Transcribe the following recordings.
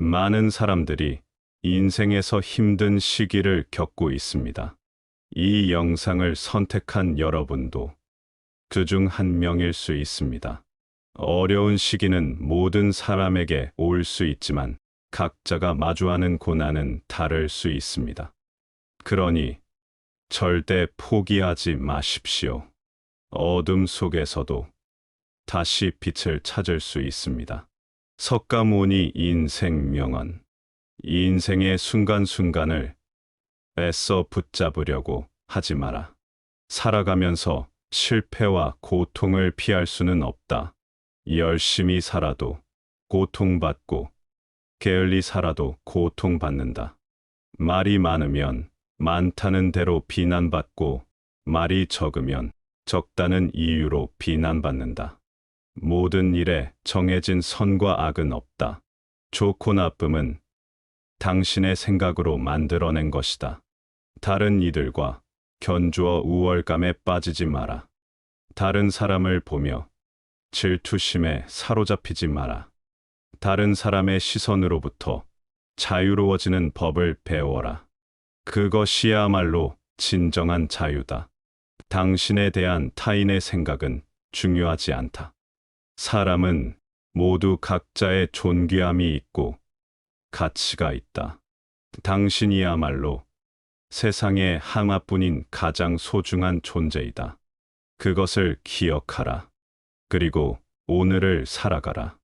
많은 사람들이 인생에서 힘든 시기를 겪고 있습니다. 이 영상을 선택한 여러분도 그중 한 명일 수 있습니다. 어려운 시기는 모든 사람에게 올 수 있지만 각자가 마주하는 고난은 다를 수 있습니다. 그러니 절대 포기하지 마십시오. 어둠 속에서도 다시 빛을 찾을 수 있습니다. 석가모니 인생 명언. 인생의 순간순간을 애써 붙잡으려고 하지 마라. 살아가면서 실패와 고통을 피할 수는 없다. 열심히 살아도 고통받고 게을리 살아도 고통받는다. 말이 많으면 많다는 대로 비난받고 말이 적으면 적다는 이유로 비난받는다. 모든 일에 정해진 선과 악은 없다. 좋고 나쁨은 당신의 생각으로 만들어낸 것이다. 다른 이들과 견주어 우월감에 빠지지 마라. 다른 사람을 보며 질투심에 사로잡히지 마라. 다른 사람의 시선으로부터 자유로워지는 법을 배워라. 그것이야말로 진정한 자유다. 당신에 대한 타인의 생각은 중요하지 않다. 사람은 모두 각자의 존귀함이 있고 가치가 있다. 당신이야말로 세상에 하나뿐인 가장 소중한 존재이다. 그것을 기억하라. 그리고 오늘을 살아가라.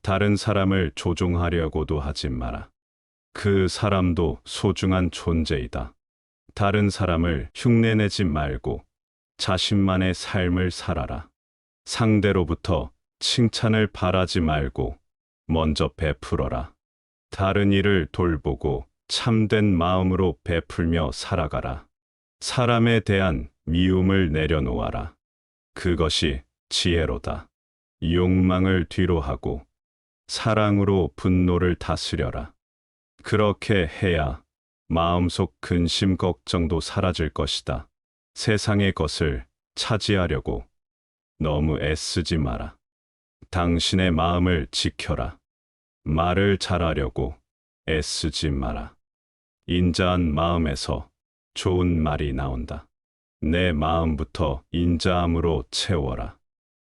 다른 사람을 조종하려고도 하지 마라. 그 사람도 소중한 존재이다. 다른 사람을 흉내내지 말고 자신만의 삶을 살아라. 상대로부터 칭찬을 바라지 말고 먼저 베풀어라. 다른 이를 돌보고 참된 마음으로 베풀며 살아가라. 사람에 대한 미움을 내려놓아라. 그것이 지혜로다. 욕망을 뒤로하고 사랑으로 분노를 다스려라. 그렇게 해야 마음속 근심 걱정도 사라질 것이다. 세상의 것을 차지하려고 너무 애쓰지 마라. 당신의 마음을 지켜라. 말을 잘하려고 애쓰지 마라. 인자한 마음에서 좋은 말이 나온다. 내 마음부터 인자함으로 채워라.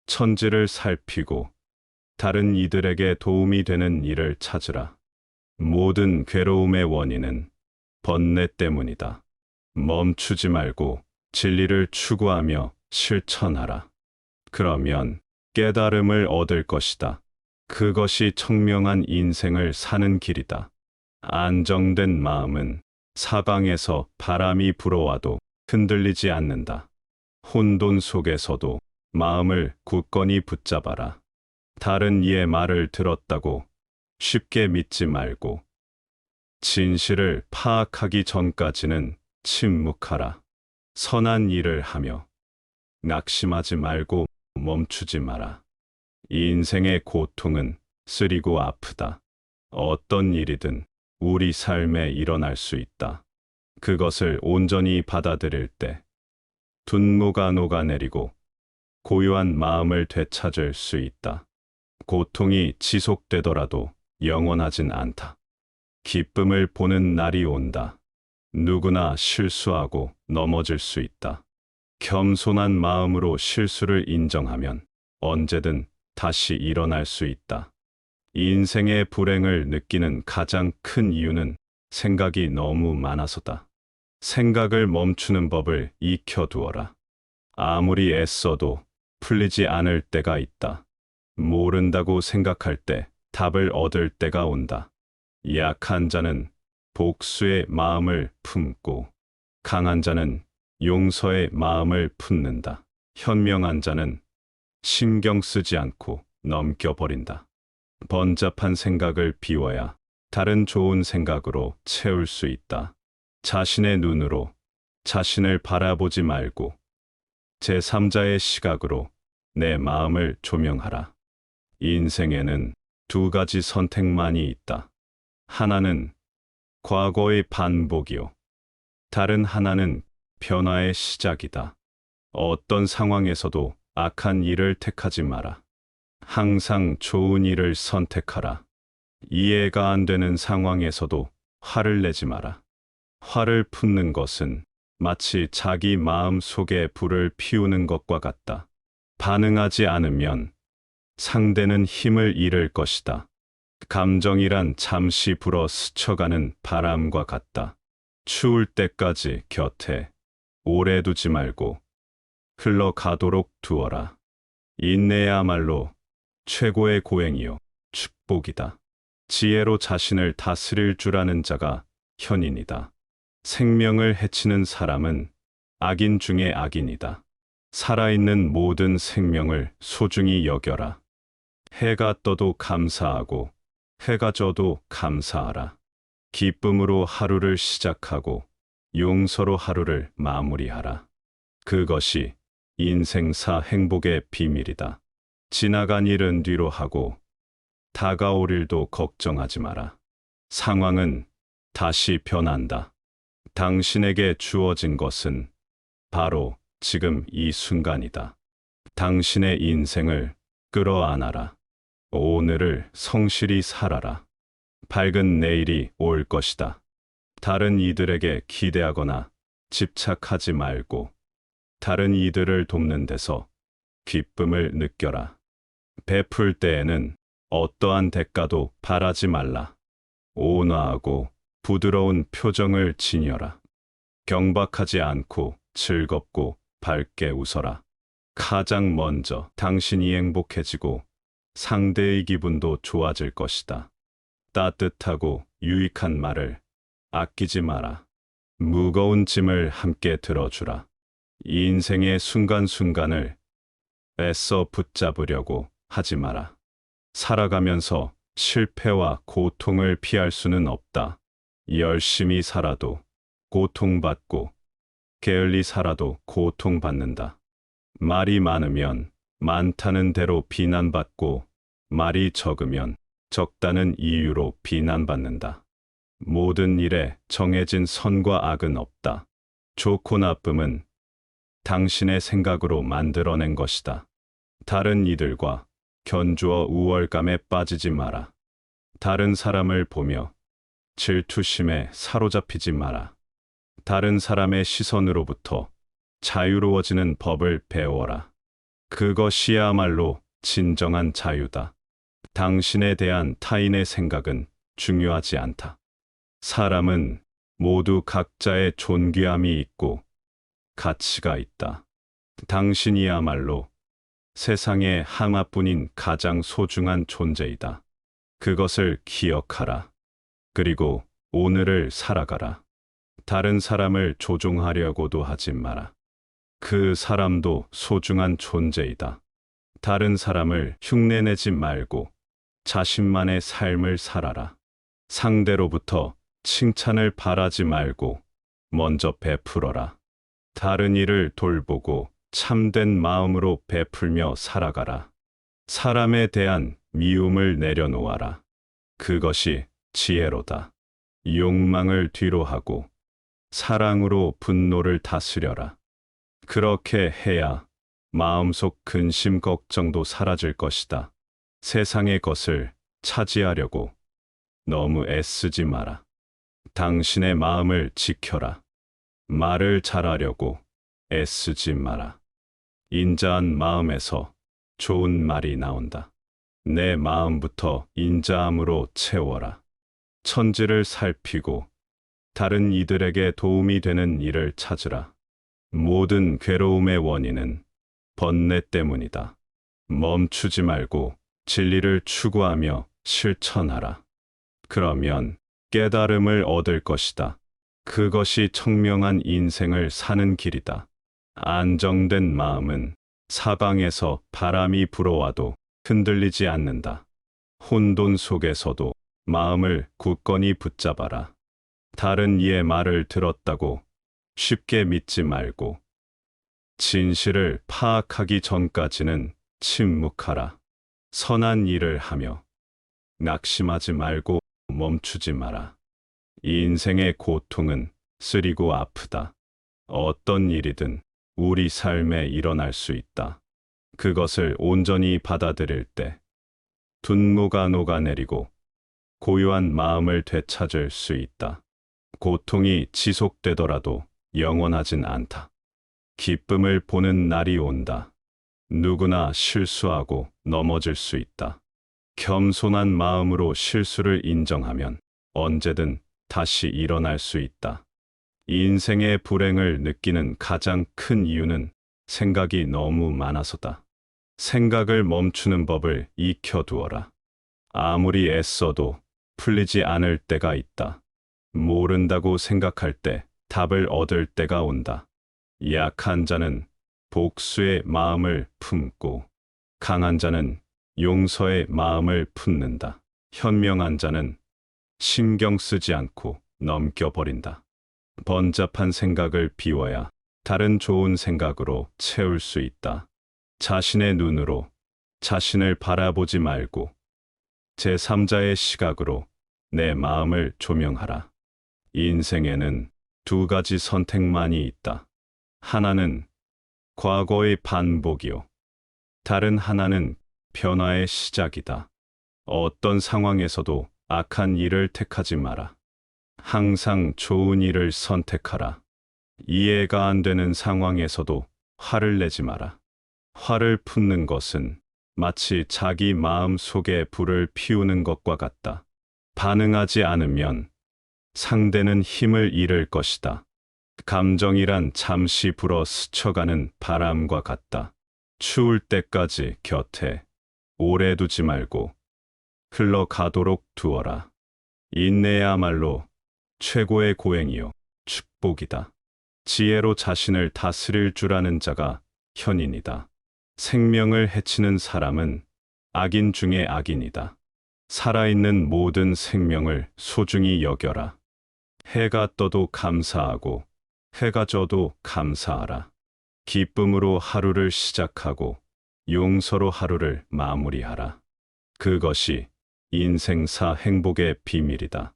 천지를 살피고 다른 이들에게 도움이 되는 일을 찾으라. 모든 괴로움의 원인은 번뇌 때문이다. 멈추지 말고 진리를 추구하며 실천하라. 그러면 깨달음을 얻을 것이다. 그것이 청명한 인생을 사는 길이다. 안정된 마음은 사방에서 바람이 불어와도 흔들리지 않는다. 혼돈 속에서도 마음을 굳건히 붙잡아라. 다른 이의 말을 들었다고 쉽게 믿지 말고 진실을 파악하기 전까지는 침묵하라. 선한 일을 하며 낙심하지 말고 멈추지 마라. 인생의 고통은 쓰리고 아프다. 어떤 일이든 우리 삶에 일어날 수 있다. 그것을 온전히 받아들일 때 분노가 녹아내리고 고요한 마음을 되찾을 수 있다. 고통이 지속되더라도 영원하진 않다. 기쁨을 보는 날이 온다. 누구나 실수하고 넘어질 수 있다. 겸손한 마음으로 실수를 인정하면 언제든 다시 일어날 수 있다. 인생의 불행을 느끼는 가장 큰 이유는 생각이 너무 많아서다. 생각을 멈추는 법을 익혀두어라. 아무리 애써도 풀리지 않을 때가 있다. 모른다고 생각할 때 답을 얻을 때가 온다. 약한 자는 복수의 마음을 품고 강한 자는 용서의 마음을 품는다. 현명한 자는 신경 쓰지 않고 넘겨버린다. 번잡한 생각을 비워야 다른 좋은 생각으로 채울 수 있다. 자신의 눈으로 자신을 바라보지 말고 제3자의 시각으로 내 마음을 조명하라. 인생에는 두 가지 선택만이 있다. 하나는 과거의 반복이요. 다른 하나는 변화의 시작이다. 어떤 상황에서도 악한 일을 택하지 마라. 항상 좋은 일을 선택하라. 이해가 안 되는 상황에서도 화를 내지 마라. 화를 품는 것은 마치 자기 마음 속에 불을 피우는 것과 같다. 반응하지 않으면 상대는 힘을 잃을 것이다. 감정이란 잠시 불어 스쳐가는 바람과 같다. 추울 때까지 곁에 오래 두지 말고 흘러가도록 두어라. 인내야말로 최고의 고행이요 축복이다. 지혜로 자신을 다스릴 줄 아는 자가 현인이다. 생명을 해치는 사람은 악인 중에 악인이다. 살아있는 모든 생명을 소중히 여겨라. 해가 떠도 감사하고 해가 져도 감사하라. 기쁨으로 하루를 시작하고 용서로 하루를 마무리하라. 그것이 인생사 행복의 비밀이다. 지나간 일은 뒤로 하고 다가올 일도 걱정하지 마라. 상황은 다시 변한다. 당신에게 주어진 것은 바로 지금 이 순간이다. 당신의 인생을 끌어안아라. 오늘을 성실히 살아라. 밝은 내일이 올 것이다. 다른 이들에게 기대하거나 집착하지 말고 다른 이들을 돕는 데서 기쁨을 느껴라. 베풀 때에는 어떠한 대가도 바라지 말라. 온화하고 부드러운 표정을 지녀라. 경박하지 않고 즐겁고 밝게 웃어라. 가장 먼저 당신이 행복해지고 상대의 기분도 좋아질 것이다. 따뜻하고 유익한 말을 아끼지 마라. 무거운 짐을 함께 들어주라. 인생의 순간순간을 애써 붙잡으려고 하지 마라. 살아가면서 실패와 고통을 피할 수는 없다. 열심히 살아도 고통받고 게을리 살아도 고통받는다. 말이 많으면 많다는 대로 비난받고 말이 적으면 적다는 이유로 비난받는다. 모든 일에 정해진 선과 악은 없다. 좋고 나쁨은 당신의 생각으로 만들어낸 것이다. 다른 이들과 견주어 우월감에 빠지지 마라. 다른 사람을 보며 질투심에 사로잡히지 마라. 다른 사람의 시선으로부터 자유로워지는 법을 배워라. 그것이야말로 진정한 자유다. 당신에 대한 타인의 생각은 중요하지 않다. 사람은 모두 각자의 존귀함이 있고 가치가 있다. 당신이야말로 세상에 하나뿐인 가장 소중한 존재이다. 그것을 기억하라. 그리고 오늘을 살아가라. 다른 사람을 조종하려고도 하지 마라. 그 사람도 소중한 존재이다. 다른 사람을 흉내내지 말고 자신만의 삶을 살아라. 상대로부터 칭찬을 바라지 말고 먼저 베풀어라. 다른 이를 돌보고 참된 마음으로 베풀며 살아가라. 사람에 대한 미움을 내려놓아라. 그것이 지혜로다. 욕망을 뒤로 하고 사랑으로 분노를 다스려라. 그렇게 해야 마음속 근심 걱정도 사라질 것이다. 세상의 것을 차지하려고 너무 애쓰지 마라. 당신의 마음을 지켜라. 말을 잘하려고 애쓰지 마라. 인자한 마음에서 좋은 말이 나온다. 내 마음부터 인자함으로 채워라. 천지를 살피고 다른 이들에게 도움이 되는 일을 찾으라. 모든 괴로움의 원인은 번뇌 때문이다. 멈추지 말고 진리를 추구하며 실천하라. 그러면 깨달음을 얻을 것이다. 그것이 청명한 인생을 사는 길이다. 안정된 마음은 사방에서 바람이 불어와도 흔들리지 않는다. 혼돈 속에서도 마음을 굳건히 붙잡아라. 다른 이의 말을 들었다고 쉽게 믿지 말고 진실을 파악하기 전까지는 침묵하라. 선한 일을 하며 낙심하지 말고 멈추지 마라. 인생의 고통은 쓰리고 아프다. 어떤 일이든 우리 삶에 일어날 수 있다. 그것을 온전히 받아들일 때 분노가 녹아내리고 고요한 마음을 되찾을 수 있다. 고통이 지속되더라도 영원하진 않다. 기쁨을 보는 날이 온다. 누구나 실수하고 넘어질 수 있다. 겸손한 마음으로 실수를 인정하면 언제든 다시 일어날 수 있다. 인생의 불행을 느끼는 가장 큰 이유는 생각이 너무 많아서다. 생각을 멈추는 법을 익혀두어라. 아무리 애써도 풀리지 않을 때가 있다. 모른다고 생각할 때 답을 얻을 때가 온다. 약한 자는 복수의 마음을 품고 강한 자는 용서의 마음을 품는다. 현명한 자는 신경 쓰지 않고 넘겨버린다. 번잡한 생각을 비워야 다른 좋은 생각으로 채울 수 있다. 자신의 눈으로 자신을 바라보지 말고 제3자의 시각으로 내 마음을 조명하라. 인생에는 두 가지 선택만이 있다. 하나는 과거의 반복이요. 다른 하나는 변화의 시작이다. 어떤 상황에서도 악한 일을 택하지 마라. 항상 좋은 일을 선택하라. 이해가 안 되는 상황에서도 화를 내지 마라. 화를 품는 것은 마치 자기 마음 속에 불을 피우는 것과 같다. 반응하지 않으면 상대는 힘을 잃을 것이다. 감정이란 잠시 불어 스쳐가는 바람과 같다. 추울 때까지 곁에 오래 두지 말고 흘러가도록 두어라. 인내야말로 최고의 고행이요 축복이다. 지혜로 자신을 다스릴 줄 아는 자가 현인이다. 생명을 해치는 사람은 악인 중에 악인이다. 살아있는 모든 생명을 소중히 여겨라. 해가 떠도 감사하고 해가 져도 감사하라. 기쁨으로 하루를 시작하고 용서로 하루를 마무리하라. 그것이 인생사 행복의 비밀이다.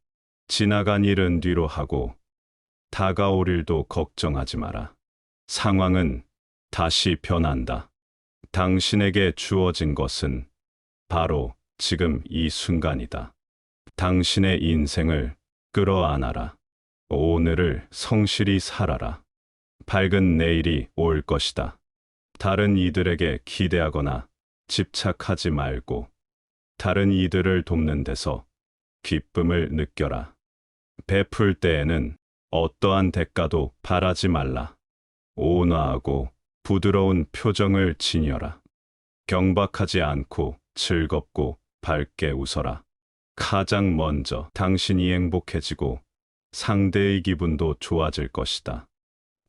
지나간 일은 뒤로 하고 다가올 일도 걱정하지 마라. 상황은 다시 변한다. 당신에게 주어진 것은 바로 지금 이 순간이다. 당신의 인생을 끌어안아라. 오늘을 성실히 살아라. 밝은 내일이 올 것이다. 다른 이들에게 기대하거나 집착하지 말고 다른 이들을 돕는 데서 기쁨을 느껴라. 베풀 때에는 어떠한 대가도 바라지 말라. 온화하고 부드러운 표정을 지녀라. 경박하지 않고 즐겁고 밝게 웃어라. 가장 먼저 당신이 행복해지고 상대의 기분도 좋아질 것이다.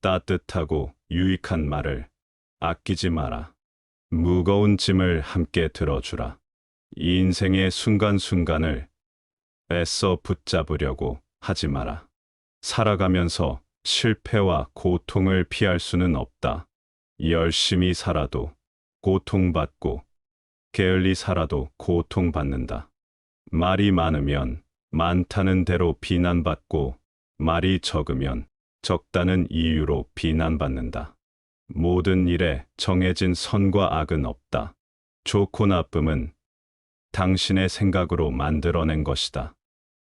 따뜻하고 유익한 말을 아끼지 마라. 무거운 짐을 함께 들어주라. 인생의 순간순간을 애써 붙잡으려고 하지 마라. 살아가면서 실패와 고통을 피할 수는 없다. 열심히 살아도 고통받고 게을리 살아도 고통받는다. 말이 많으면 많다는 대로 비난받고 말이 적으면 적다는 이유로 비난받는다. 모든 일에 정해진 선과 악은 없다. 좋고 나쁨은 당신의 생각으로 만들어낸 것이다.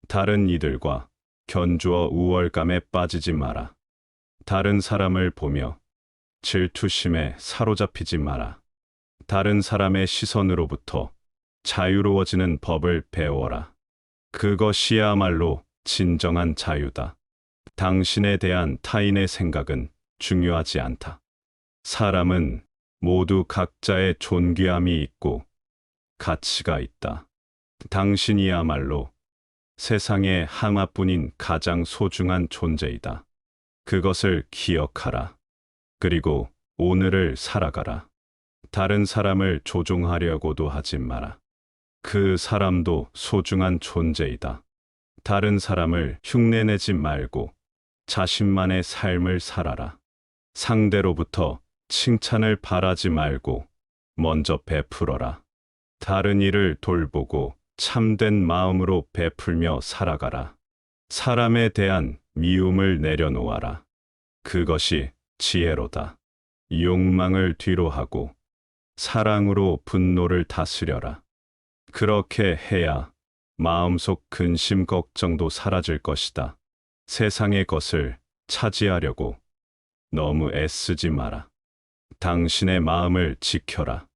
다른 이들과 견주어 우월감에 빠지지 마라. 다른 사람을 보며 질투심에 사로잡히지 마라. 다른 사람의 시선으로부터 자유로워지는 법을 배워라. 그것이야말로 진정한 자유다. 당신에 대한 타인의 생각은 중요하지 않다. 사람은 모두 각자의 존귀함이 있고 가치가 있다. 당신이야말로 세상에 하나뿐인 가장 소중한 존재이다. 그것을 기억하라. 그리고 오늘을 살아가라. 다른 사람을 조종하려고도 하지 마라. 그 사람도 소중한 존재이다. 다른 사람을 흉내내지 말고 자신만의 삶을 살아라. 상대로부터 칭찬을 바라지 말고 먼저 베풀어라. 다른 이를 돌보고 참된 마음으로 베풀며 살아가라. 사람에 대한 미움을 내려놓아라. 그것이 지혜로다. 욕망을 뒤로 하고 사랑으로 분노를 다스려라. 그렇게 해야 마음속 근심 걱정도 사라질 것이다. 세상의 것을 차지하려고 너무 애쓰지 마라. 당신의 마음을 지켜라.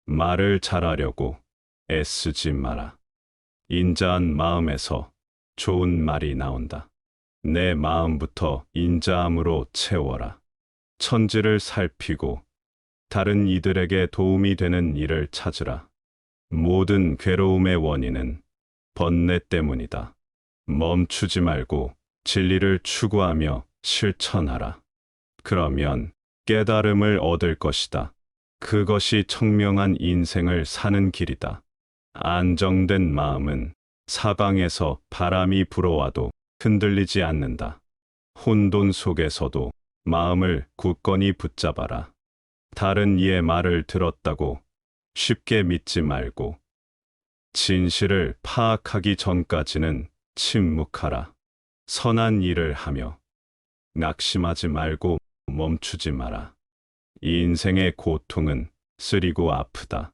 말을 잘하려고 애쓰지 마라. 인자한 마음에서 좋은 말이 나온다. 내 마음부터 인자함으로 채워라. 천지를 살피고 다른 이들에게 도움이 되는 일을 찾으라. 모든 괴로움의 원인은 번뇌 때문이다. 멈추지 말고 진리를 추구하며 실천하라. 그러면 깨달음을 얻을 것이다. 그것이 청명한 인생을 사는 길이다. 안정된 마음은 사방에서 바람이 불어와도 흔들리지 않는다. 혼돈 속에서도 마음을 굳건히 붙잡아라. 다른 이의 말을 들었다고 쉽게 믿지 말고 진실을 파악하기 전까지는 침묵하라. 선한 일을 하며 낙심하지 말고 멈추지 마라. 인생의 고통은 쓰리고 아프다.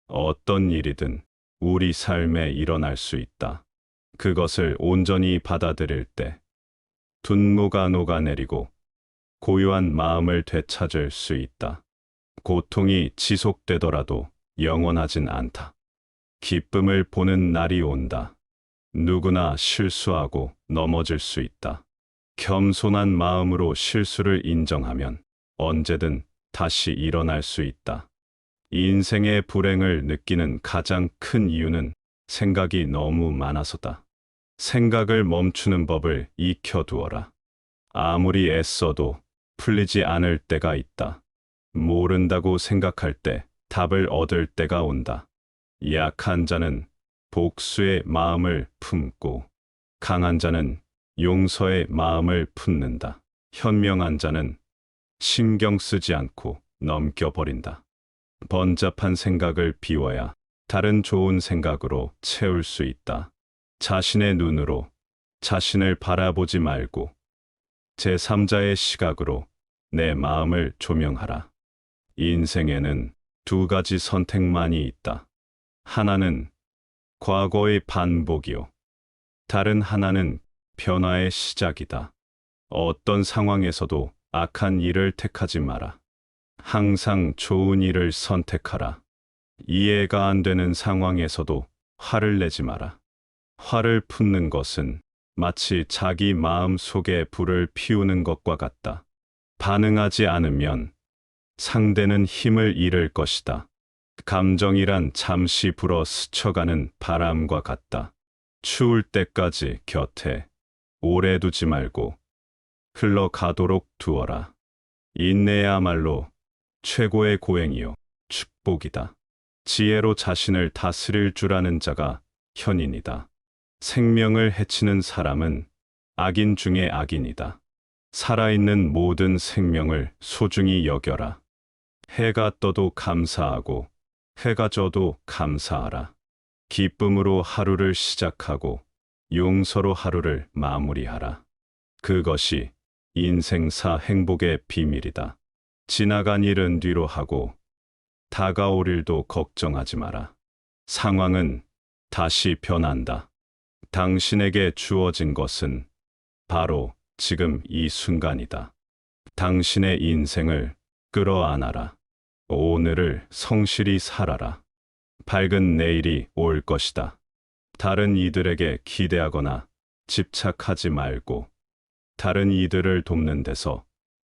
어떤 일이든 우리 삶에 일어날 수 있다. 그것을 온전히 받아들일 때 분노가 녹아내리고 고요한 마음을 되찾을 수 있다. 고통이 지속되더라도 영원하진 않다. 기쁨을 보는 날이 온다. 누구나 실수하고 넘어질 수 있다. 겸손한 마음으로 실수를 인정하면 언제든 다시 일어날 수 있다. 인생의 불행을 느끼는 가장 큰 이유는 생각이 너무 많아서다. 생각을 멈추는 법을 익혀두어라. 아무리 애써도 풀리지 않을 때가 있다. 모른다고 생각할 때 답을 얻을 때가 온다. 약한 자는 복수의 마음을 품고 강한 자는 용서의 마음을 품는다. 현명한 자는 신경 쓰지 않고 넘겨버린다. 번잡한 생각을 비워야 다른 좋은 생각으로 채울 수 있다. 자신의 눈으로 자신을 바라보지 말고 제3자의 시각으로 내 마음을 조명하라. 인생에는 두 가지 선택만이 있다. 하나는 과거의 반복이요. 다른 하나는 변화의 시작이다. 어떤 상황에서도 악한 일을 택하지 마라. 항상 좋은 일을 선택하라. 이해가 안 되는 상황에서도 화를 내지 마라. 화를 품는 것은 마치 자기 마음 속에 불을 피우는 것과 같다. 반응하지 않으면 상대는 힘을 잃을 것이다. 감정이란 잠시 불어 스쳐가는 바람과 같다. 추울 때까지 곁에 오래 두지 말고 흘러가도록 두어라. 인내야말로 최고의 고행이요 축복이다. 지혜로 자신을 다스릴 줄 아는 자가 현인이다. 생명을 해치는 사람은 악인 중에 악인이다. 살아있는 모든 생명을 소중히 여겨라. 해가 떠도 감사하고 해가 져도 감사하라. 기쁨으로 하루를 시작하고 용서로 하루를 마무리하라. 그것이 인생사 행복의 비밀이다. 지나간 일은 뒤로 하고 다가올 일도 걱정하지 마라. 상황은 다시 변한다. 당신에게 주어진 것은 바로 지금 이 순간이다. 당신의 인생을 끌어안아라. 오늘을 성실히 살아라. 밝은 내일이 올 것이다. 다른 이들에게 기대하거나 집착하지 말고 다른 이들을 돕는 데서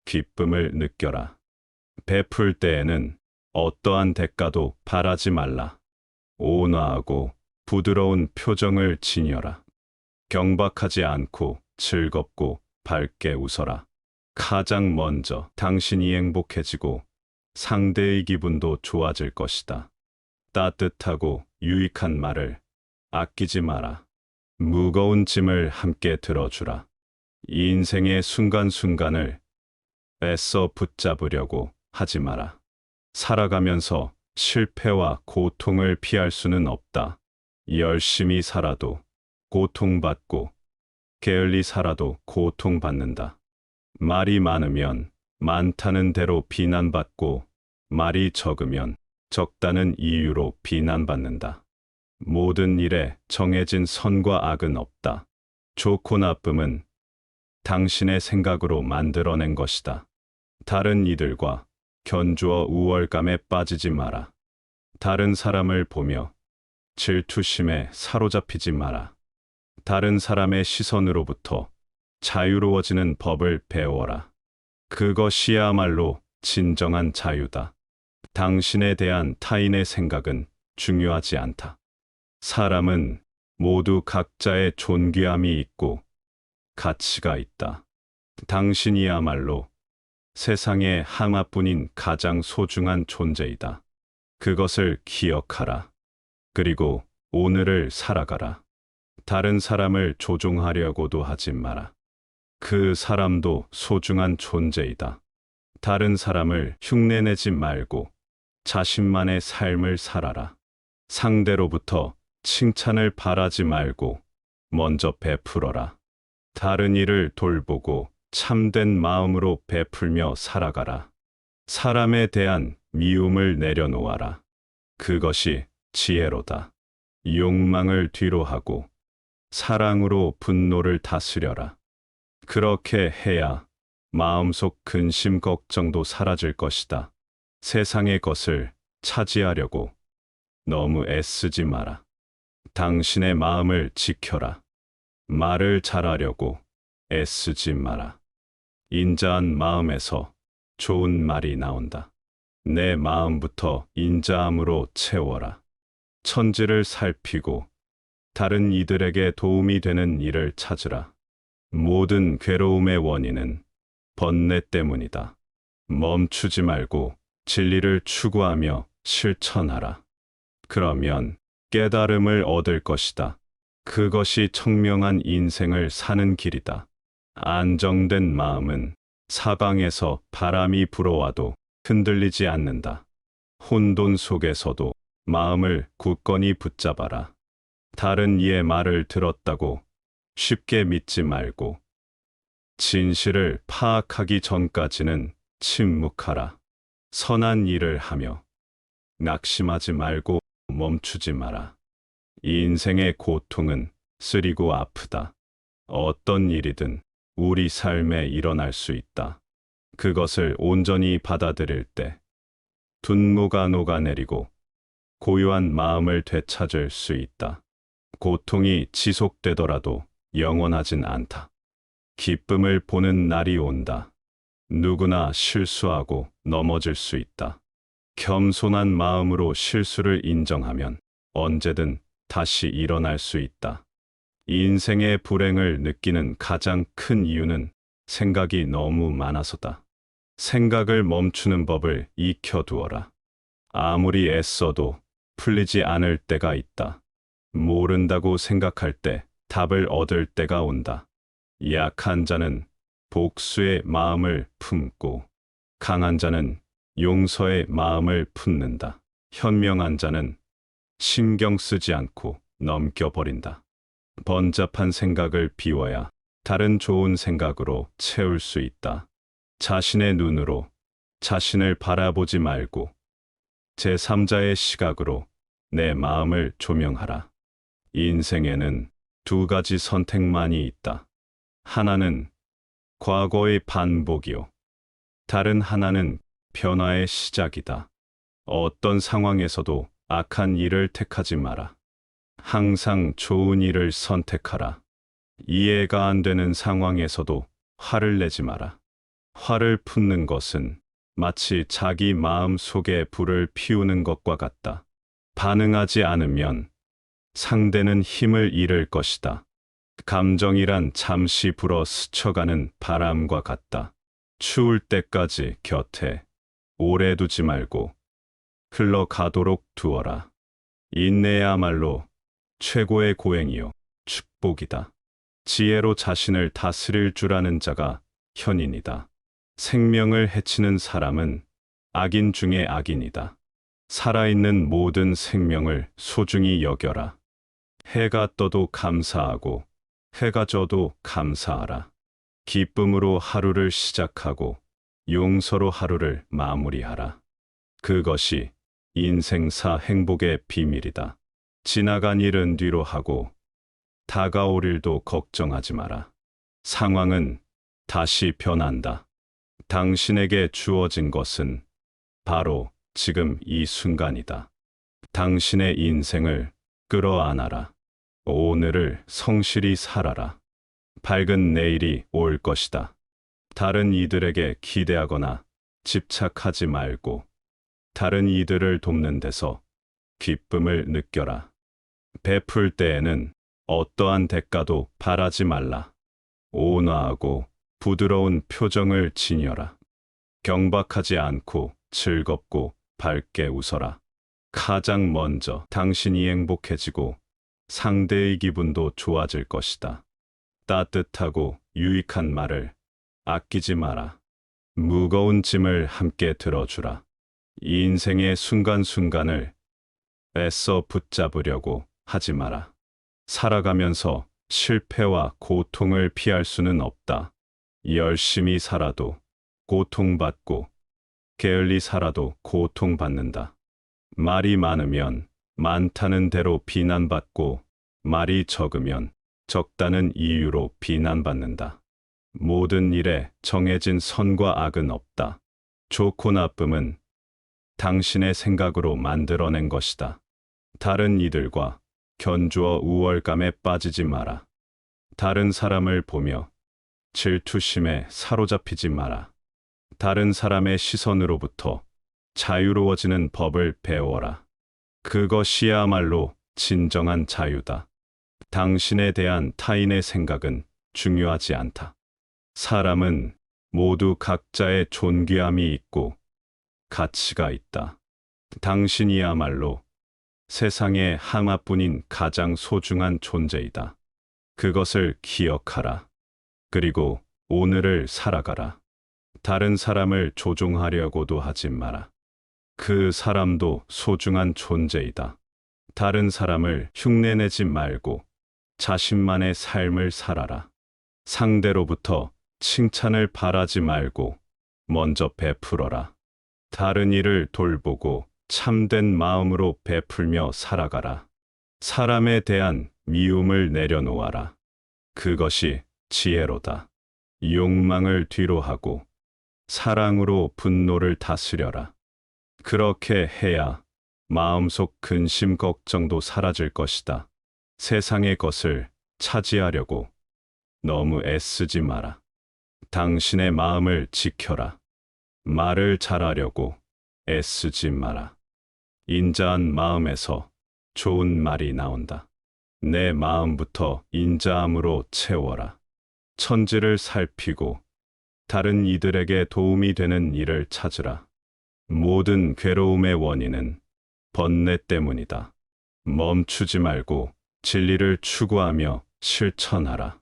기쁨을 느껴라. 베풀 때에는 어떠한 대가도 바라지 말라. 온화하고 부드러운 표정을 지녀라. 경박하지 않고 즐겁고 밝게 웃어라. 가장 먼저 당신이 행복해지고 상대의 기분도 좋아질 것이다. 따뜻하고 유익한 말을 아끼지 마라. 무거운 짐을 함께 들어주라. 인생의 순간순간을 애써 붙잡으려고 하지 마라. 살아가면서 실패와 고통을 피할 수는 없다. 열심히 살아도 고통받고 게을리 살아도 고통받는다. 말이 많으면 많다는 대로 비난받고 말이 적으면 적다는 이유로 비난받는다. 모든 일에 정해진 선과 악은 없다. 좋고 나쁨은 당신의 생각으로 만들어낸 것이다. 다른 이들과 견주어 우월감에 빠지지 마라. 다른 사람을 보며 질투심에 사로잡히지 마라. 다른 사람의 시선으로부터 자유로워지는 법을 배워라. 그것이야말로 진정한 자유다. 당신에 대한 타인의 생각은 중요하지 않다. 사람은 모두 각자의 존귀함이 있고 가치가 있다. 당신이야말로 세상에 하나뿐인 가장 소중한 존재이다. 그것을 기억하라. 그리고 오늘을 살아가라. 다른 사람을 조종하려고도 하지 마라. 그 사람도 소중한 존재이다. 다른 사람을 흉내내지 말고 자신만의 삶을 살아라. 상대로부터 칭찬을 바라지 말고 먼저 베풀어라. 다른 이를 돌보고 참된 마음으로 베풀며 살아가라. 사람에 대한 미움을 내려놓아라. 그것이 지혜로다. 욕망을 뒤로하고 사랑으로 분노를 다스려라. 그렇게 해야 마음속 근심 걱정도 사라질 것이다. 세상의 것을 차지하려고 너무 애쓰지 마라. 당신의 마음을 지켜라. 말을 잘하려고 애쓰지 마라. 인자한 마음에서 좋은 말이 나온다. 내 마음부터 인자함으로 채워라. 천지를 살피고 다른 이들에게 도움이 되는 일을 찾으라. 모든 괴로움의 원인은 번뇌 때문이다. 멈추지 말고 진리를 추구하며 실천하라. 그러면 깨달음을 얻을 것이다. 그것이 청명한 인생을 사는 길이다. 안정된 마음은 사방에서 바람이 불어와도 흔들리지 않는다. 혼돈 속에서도 마음을 굳건히 붙잡아라. 다른 이의 말을 들었다고 쉽게 믿지 말고 진실을 파악하기 전까지는 침묵하라. 선한 일을 하며 낙심하지 말고 멈추지 마라. 인생의 고통은 쓰리고 아프다. 어떤 일이든 우리 삶에 일어날 수 있다. 그것을 온전히 받아들일 때 분노가 녹아내리고 고요한 마음을 되찾을 수 있다. 고통이 지속되더라도 영원하진 않다. 기쁨을 보는 날이 온다. 누구나 실수하고 넘어질 수 있다. 겸손한 마음으로 실수를 인정하면 언제든 다시 일어날 수 있다. 인생의 불행을 느끼는 가장 큰 이유는 생각이 너무 많아서다. 생각을 멈추는 법을 익혀두어라. 아무리 애써도 풀리지 않을 때가 있다. 모른다고 생각할 때 답을 얻을 때가 온다. 약한 자는 복수의 마음을 품고 강한 자는 용서의 마음을 품는다. 현명한 자는 신경 쓰지 않고 넘겨버린다. 번잡한 생각을 비워야 다른 좋은 생각으로 채울 수 있다. 자신의 눈으로 자신을 바라보지 말고 제3자의 시각으로 내 마음을 조명하라. 인생에는 두 가지 선택만이 있다. 하나는 과거의 반복이요. 다른 하나는 변화의 시작이다. 어떤 상황에서도 악한 일을 택하지 마라. 항상 좋은 일을 선택하라. 이해가 안 되는 상황에서도 화를 내지 마라. 화를 품는 것은 마치 자기 마음 속에 불을 피우는 것과 같다. 반응하지 않으면 상대는 힘을 잃을 것이다. 감정이란 잠시 불어 스쳐가는 바람과 같다. 추울 때까지 곁에 오래 두지 말고 흘러가도록 두어라. 인내야말로 최고의 고행이요 축복이다. 지혜로 자신을 다스릴 줄 아는 자가 현인이다. 생명을 해치는 사람은 악인 중에 악인이다. 살아있는 모든 생명을 소중히 여겨라. 해가 떠도 감사하고 해가 져도 감사하라. 기쁨으로 하루를 시작하고 용서로 하루를 마무리하라. 그것이 인생사 행복의 비밀이다. 지나간 일은 뒤로 하고 다가올 일도 걱정하지 마라. 상황은 다시 변한다. 당신에게 주어진 것은 바로 지금 이 순간이다. 당신의 인생을 끌어안아라. 오늘을 성실히 살아라. 밝은 내일이 올 것이다. 다른 이들에게 기대하거나 집착하지 말고 다른 이들을 돕는 데서 기쁨을 느껴라. 베풀 때에는 어떠한 대가도 바라지 말라. 온화하고 부드러운 표정을 지녀라. 경박하지 않고 즐겁고 밝게 웃어라. 가장 먼저 당신이 행복해지고 상대의 기분도 좋아질 것이다. 따뜻하고 유익한 말을 아끼지 마라. 무거운 짐을 함께 들어주라. 이 인생의 순간순간을 애써 붙잡으려고 하지 마라. 살아가면서 실패와 고통을 피할 수는 없다. 열심히 살아도 고통받고 게을리 살아도 고통받는다. 말이 많으면 많다는 대로 비난받고 말이 적으면 적다는 이유로 비난받는다. 모든 일에 정해진 선과 악은 없다. 좋고 나쁨은 당신의 생각으로 만들어낸 것이다. 다른 이들과 견주어 우월감에 빠지지 마라. 다른 사람을 보며 질투심에 사로잡히지 마라. 다른 사람의 시선으로부터 자유로워지는 법을 배워라. 그것이야말로 진정한 자유다. 당신에 대한 타인의 생각은 중요하지 않다. 사람은 모두 각자의 존귀함이 있고 가치가 있다. 당신이야말로 세상에 하나뿐인 가장 소중한 존재이다. 그것을 기억하라. 그리고 오늘을 살아가라. 다른 사람을 조종하려고도 하지 마라. 그 사람도 소중한 존재이다. 다른 사람을 흉내내지 말고 자신만의 삶을 살아라. 상대로부터 칭찬을 바라지 말고 먼저 베풀어라. 다른 이를 돌보고 참된 마음으로 베풀며 살아가라. 사람에 대한 미움을 내려놓아라. 그것이 지혜로다. 욕망을 뒤로 하고 사랑으로 분노를 다스려라. 그렇게 해야 마음속 근심 걱정도 사라질 것이다. 세상의 것을 차지하려고 너무 애쓰지 마라. 당신의 마음을 지켜라. 말을 잘하려고 애쓰지 마라. 인자한 마음에서 좋은 말이 나온다. 내 마음부터 인자함으로 채워라. 천지를 살피고 다른 이들에게 도움이 되는 일을 찾으라. 모든 괴로움의 원인은 번뇌 때문이다. 멈추지 말고 진리를 추구하며 실천하라.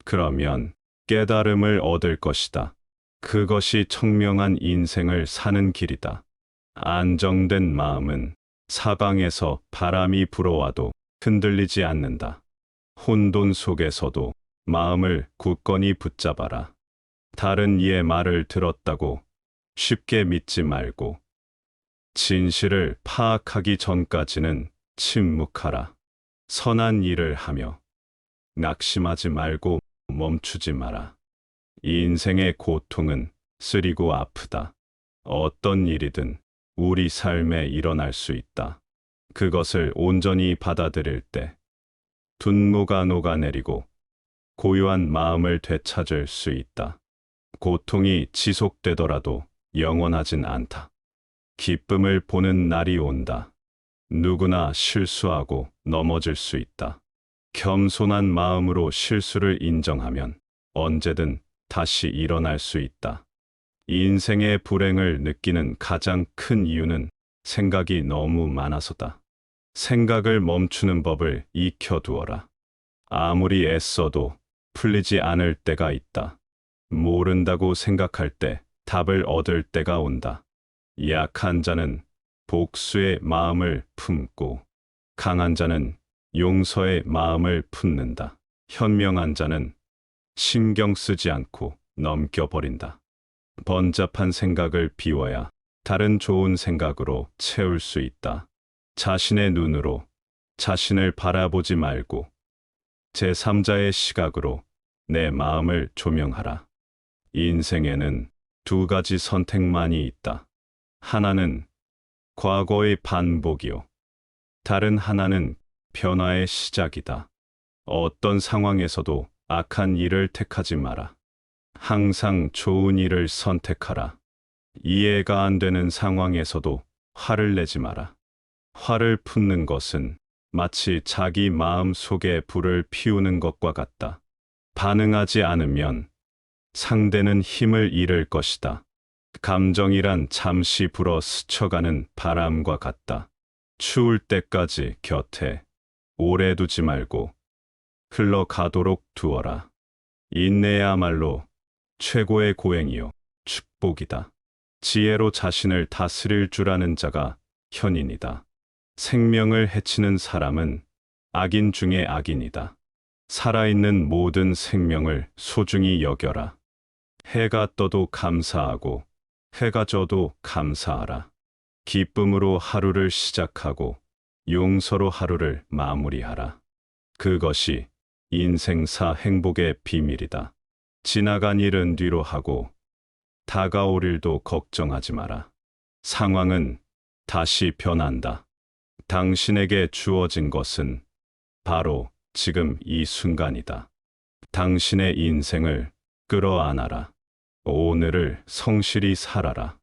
그러면 깨달음을 얻을 것이다. 그것이 청명한 인생을 사는 길이다. 안정된 마음은 사방에서 바람이 불어와도 흔들리지 않는다. 혼돈 속에서도 마음을 굳건히 붙잡아라. 다른 이의 말을 들었다고 쉽게 믿지 말고 진실을 파악하기 전까지는 침묵하라. 선한 일을 하며 낙심하지 말고 멈추지 마라. 인생의 고통은 쓰리고 아프다. 어떤 일이든 우리 삶에 일어날 수 있다. 그것을 온전히 받아들일 때 분노가 녹아내리고 고요한 마음을 되찾을 수 있다. 고통이 지속되더라도 영원하진 않다. 기쁨을 보는 날이 온다. 누구나 실수하고 넘어질 수 있다. 겸손한 마음으로 실수를 인정하면 언제든 다시 일어날 수 있다. 인생의 불행을 느끼는 가장 큰 이유는 생각이 너무 많아서다. 생각을 멈추는 법을 익혀두어라. 아무리 애써도 풀리지 않을 때가 있다. 모른다고 생각할 때 답을 얻을 때가 온다. 약한 자는 복수의 마음을 품고 강한 자는 용서의 마음을 품는다. 현명한 자는 신경 쓰지 않고 넘겨버린다. 번잡한 생각을 비워야 다른 좋은 생각으로 채울 수 있다. 자신의 눈으로 자신을 바라보지 말고 제3자의 시각으로 내 마음을 조명하라. 인생에는 두 가지 선택만이 있다. 하나는 과거의 반복이요. 다른 하나는 변화의 시작이다. 어떤 상황에서도 악한 일을 택하지 마라. 항상 좋은 일을 선택하라. 이해가 안 되는 상황에서도 화를 내지 마라. 화를 품는 것은 마치 자기 마음 속에 불을 피우는 것과 같다. 반응하지 않으면 상대는 힘을 잃을 것이다. 감정이란 잠시 불어 스쳐가는 바람과 같다. 추울 때까지 곁에 오래 두지 말고 흘러가도록 두어라. 인내야말로 최고의 고행이요 축복이다. 지혜로 자신을 다스릴 줄 아는 자가 현인이다. 생명을 해치는 사람은 악인 중에 악인이다. 살아있는 모든 생명을 소중히 여겨라. 해가 떠도 감사하고 해가 져도 감사하라. 기쁨으로 하루를 시작하고 용서로 하루를 마무리하라. 그것이 인생사 행복의 비밀이다. 지나간 일은 뒤로 하고 다가올 일도 걱정하지 마라. 상황은 다시 변한다. 당신에게 주어진 것은 바로 지금 이 순간이다. 당신의 인생을 끌어안아라. 오늘을 성실히 살아라.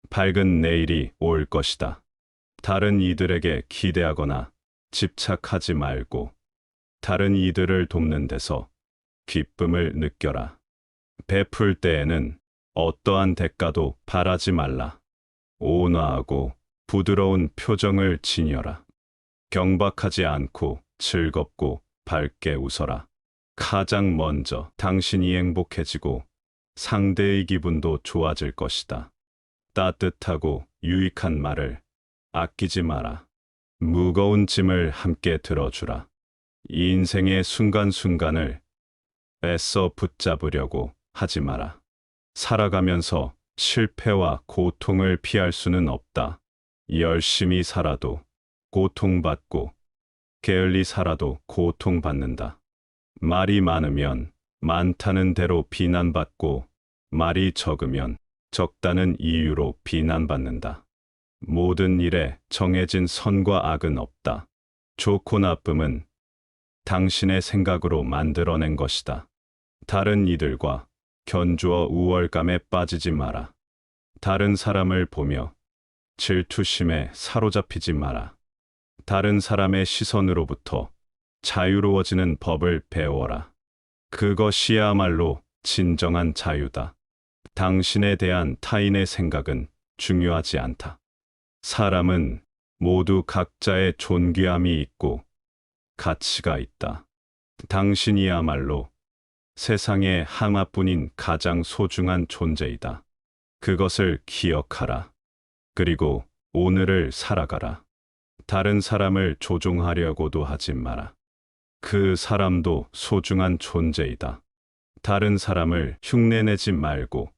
밝은 내일이 올 것이다. 다른 이들에게 기대하거나 집착하지 말고 다른 이들을 돕는 데서 기쁨을 느껴라. 베풀 때에는 어떠한 대가도 바라지 말라. 온화하고 부드러운 표정을 지녀라. 경박하지 않고 즐겁고 밝게 웃어라. 가장 먼저 당신이 행복해지고 상대의 기분도 좋아질 것이다. 따뜻하고 유익한 말을 아끼지 마라. 무거운 짐을 함께 들어주라. 인생의 순간순간을 애써 붙잡으려고 하지 마라. 살아가면서 실패와 고통을 피할 수는 없다. 열심히 살아도 고통받고 게을리 살아도 고통받는다. 말이 많으면 많다는 대로 비난받고 말이 적으면 적다는 이유로 비난받는다. 모든 일에 정해진 선과 악은 없다. 좋고 나쁨은 당신의 생각으로 만들어낸 것이다. 다른 이들과 견주어 우월감에 빠지지 마라. 다른 사람을 보며 질투심에 사로잡히지 마라. 다른 사람의 시선으로부터 자유로워지는 법을 배워라. 그것이야말로 진정한 자유다. 당신에 대한 타인의 생각은 중요하지 않다. 사람은 모두 각자의 존귀함이 있고 가치가 있다. 당신이야말로 세상에 하나뿐인 가장 소중한 존재이다. 그것을 기억하라. 그리고 오늘을 살아가라. 다른 사람을 조종하려고도 하지 마라. 그 사람도 소중한 존재이다. 다른 사람을 흉내내지 말고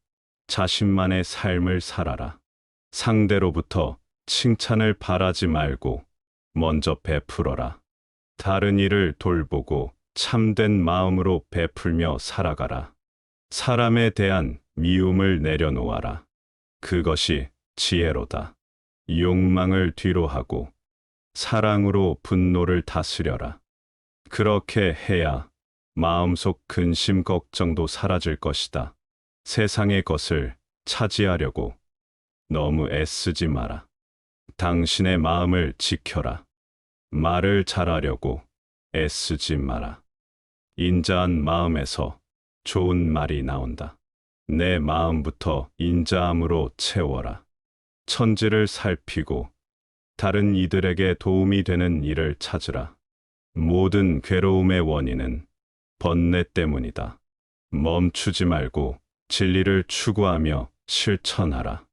자신만의 삶을 살아라. 상대로부터 칭찬을 바라지 말고 먼저 베풀어라. 다른 이를 돌보고 참된 마음으로 베풀며 살아가라. 사람에 대한 미움을 내려놓아라. 그것이 지혜로다. 욕망을 뒤로 하고 사랑으로 분노를 다스려라. 그렇게 해야 마음속 근심 걱정도 사라질 것이다. 세상의 것을 차지하려고 너무 애쓰지 마라. 당신의 마음을 지켜라. 말을 잘하려고 애쓰지 마라. 인자한 마음에서 좋은 말이 나온다. 내 마음부터 인자함으로 채워라. 천지를 살피고 다른 이들에게 도움이 되는 일을 찾으라. 모든 괴로움의 원인은 번뇌 때문이다. 멈추지 말고 진리를 추구하며 실천하라.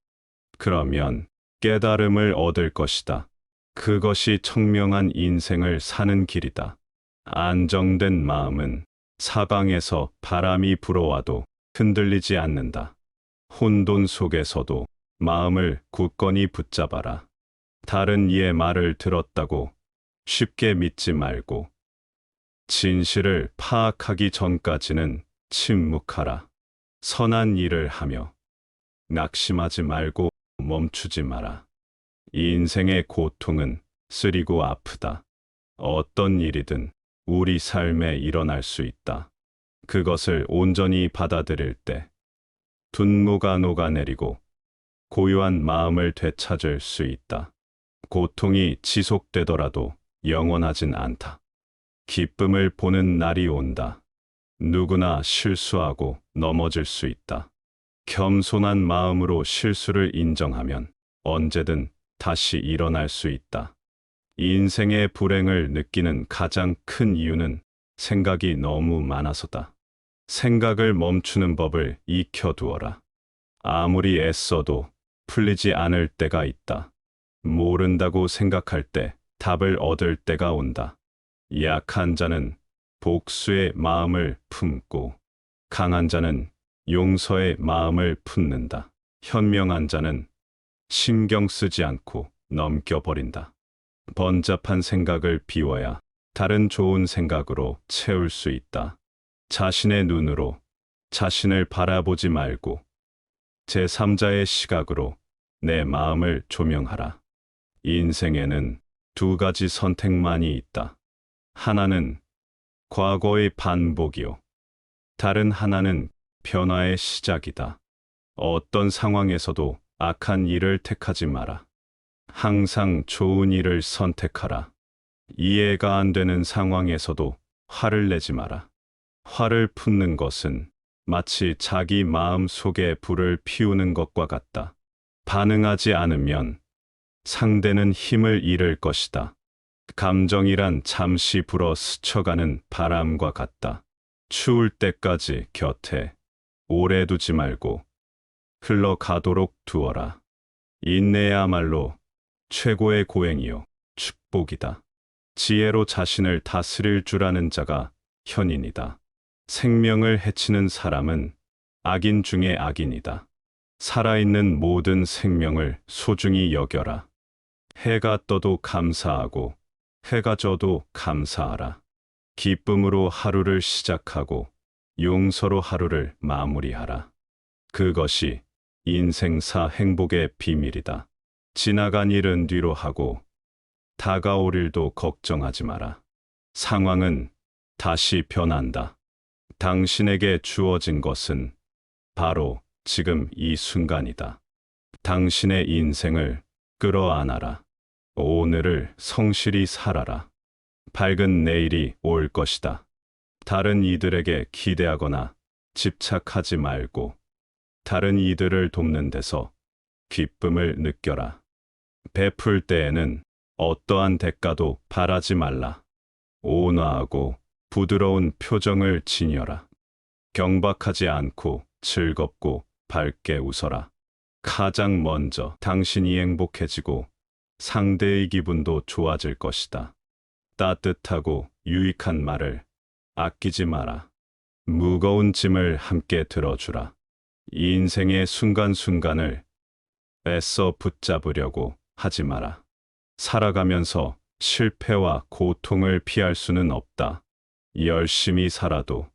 그러면 깨달음을 얻을 것이다. 그것이 청명한 인생을 사는 길이다. 안정된 마음은 사방에서 바람이 불어와도 흔들리지 않는다. 혼돈 속에서도 마음을 굳건히 붙잡아라. 다른 이의 말을 들었다고 쉽게 믿지 말고 진실을 파악하기 전까지는 침묵하라. 선한 일을 하며 낙심하지 말고 멈추지 마라. 이 인생의 고통은 쓰리고 아프다. 어떤 일이든 우리 삶에 일어날 수 있다. 그것을 온전히 받아들일 때 분노가 녹아내리고 고요한 마음을 되찾을 수 있다. 고통이 지속되더라도 영원하진 않다. 기쁨을 보는 날이 온다. 누구나 실수하고 넘어질 수 있다. 겸손한 마음으로 실수를 인정하면 언제든 다시 일어날 수 있다. 인생의 불행을 느끼는 가장 큰 이유는 생각이 너무 많아서다. 생각을 멈추는 법을 익혀두어라. 아무리 애써도 풀리지 않을 때가 있다. 모른다고 생각할 때 답을 얻을 때가 온다. 약한 자는 복수의 마음을 품고 강한 자는 용서의 마음을 품는다. 현명한 자는 신경 쓰지 않고 넘겨버린다. 번잡한 생각을 비워야 다른 좋은 생각으로 채울 수 있다. 자신의 눈으로 자신을 바라보지 말고 제3자의 시각으로 내 마음을 조명하라. 인생에는 두 가지 선택만이 있다. 하나는 과거의 반복이요. 다른 하나는 변화의 시작이다. 어떤 상황에서도 악한 일을 택하지 마라. 항상 좋은 일을 선택하라. 이해가 안 되는 상황에서도 화를 내지 마라. 화를 품는 것은 마치 자기 마음 속에 불을 피우는 것과 같다. 반응하지 않으면 상대는 힘을 잃을 것이다. 감정이란 잠시 불어 스쳐가는 바람과 같다. 추울 때까지 곁에 오래 두지 말고 흘러가도록 두어라. 인내야말로 최고의 고행이요 축복이다. 지혜로 자신을 다스릴 줄 아는 자가 현인이다. 생명을 해치는 사람은 악인 중에 악인이다. 살아있는 모든 생명을 소중히 여겨라. 해가 떠도 감사하고 해가 져도 감사하라. 기쁨으로 하루를 시작하고 용서로 하루를 마무리하라. 그것이 인생사 행복의 비밀이다. 지나간 일은 뒤로 하고 다가올 일도 걱정하지 마라. 상황은 다시 변한다. 당신에게 주어진 것은 바로 지금 이 순간이다. 당신의 인생을 끌어안아라. 오늘을 성실히 살아라. 밝은 내일이 올 것이다. 다른 이들에게 기대하거나 집착하지 말고 다른 이들을 돕는 데서 기쁨을 느껴라. 베풀 때에는 어떠한 대가도 바라지 말라. 온화하고 부드러운 표정을 지녀라. 경박하지 않고 즐겁고 밝게 웃어라. 가장 먼저 당신이 행복해지고 상대의 기분도 좋아질 것이다. 따뜻하고 유익한 말을 아끼지 마라. 무거운 짐을 함께 들어주라. 인생의 순간순간을 애써 붙잡으려고 하지 마라. 살아가면서 실패와 고통을 피할 수는 없다. 열심히 살아도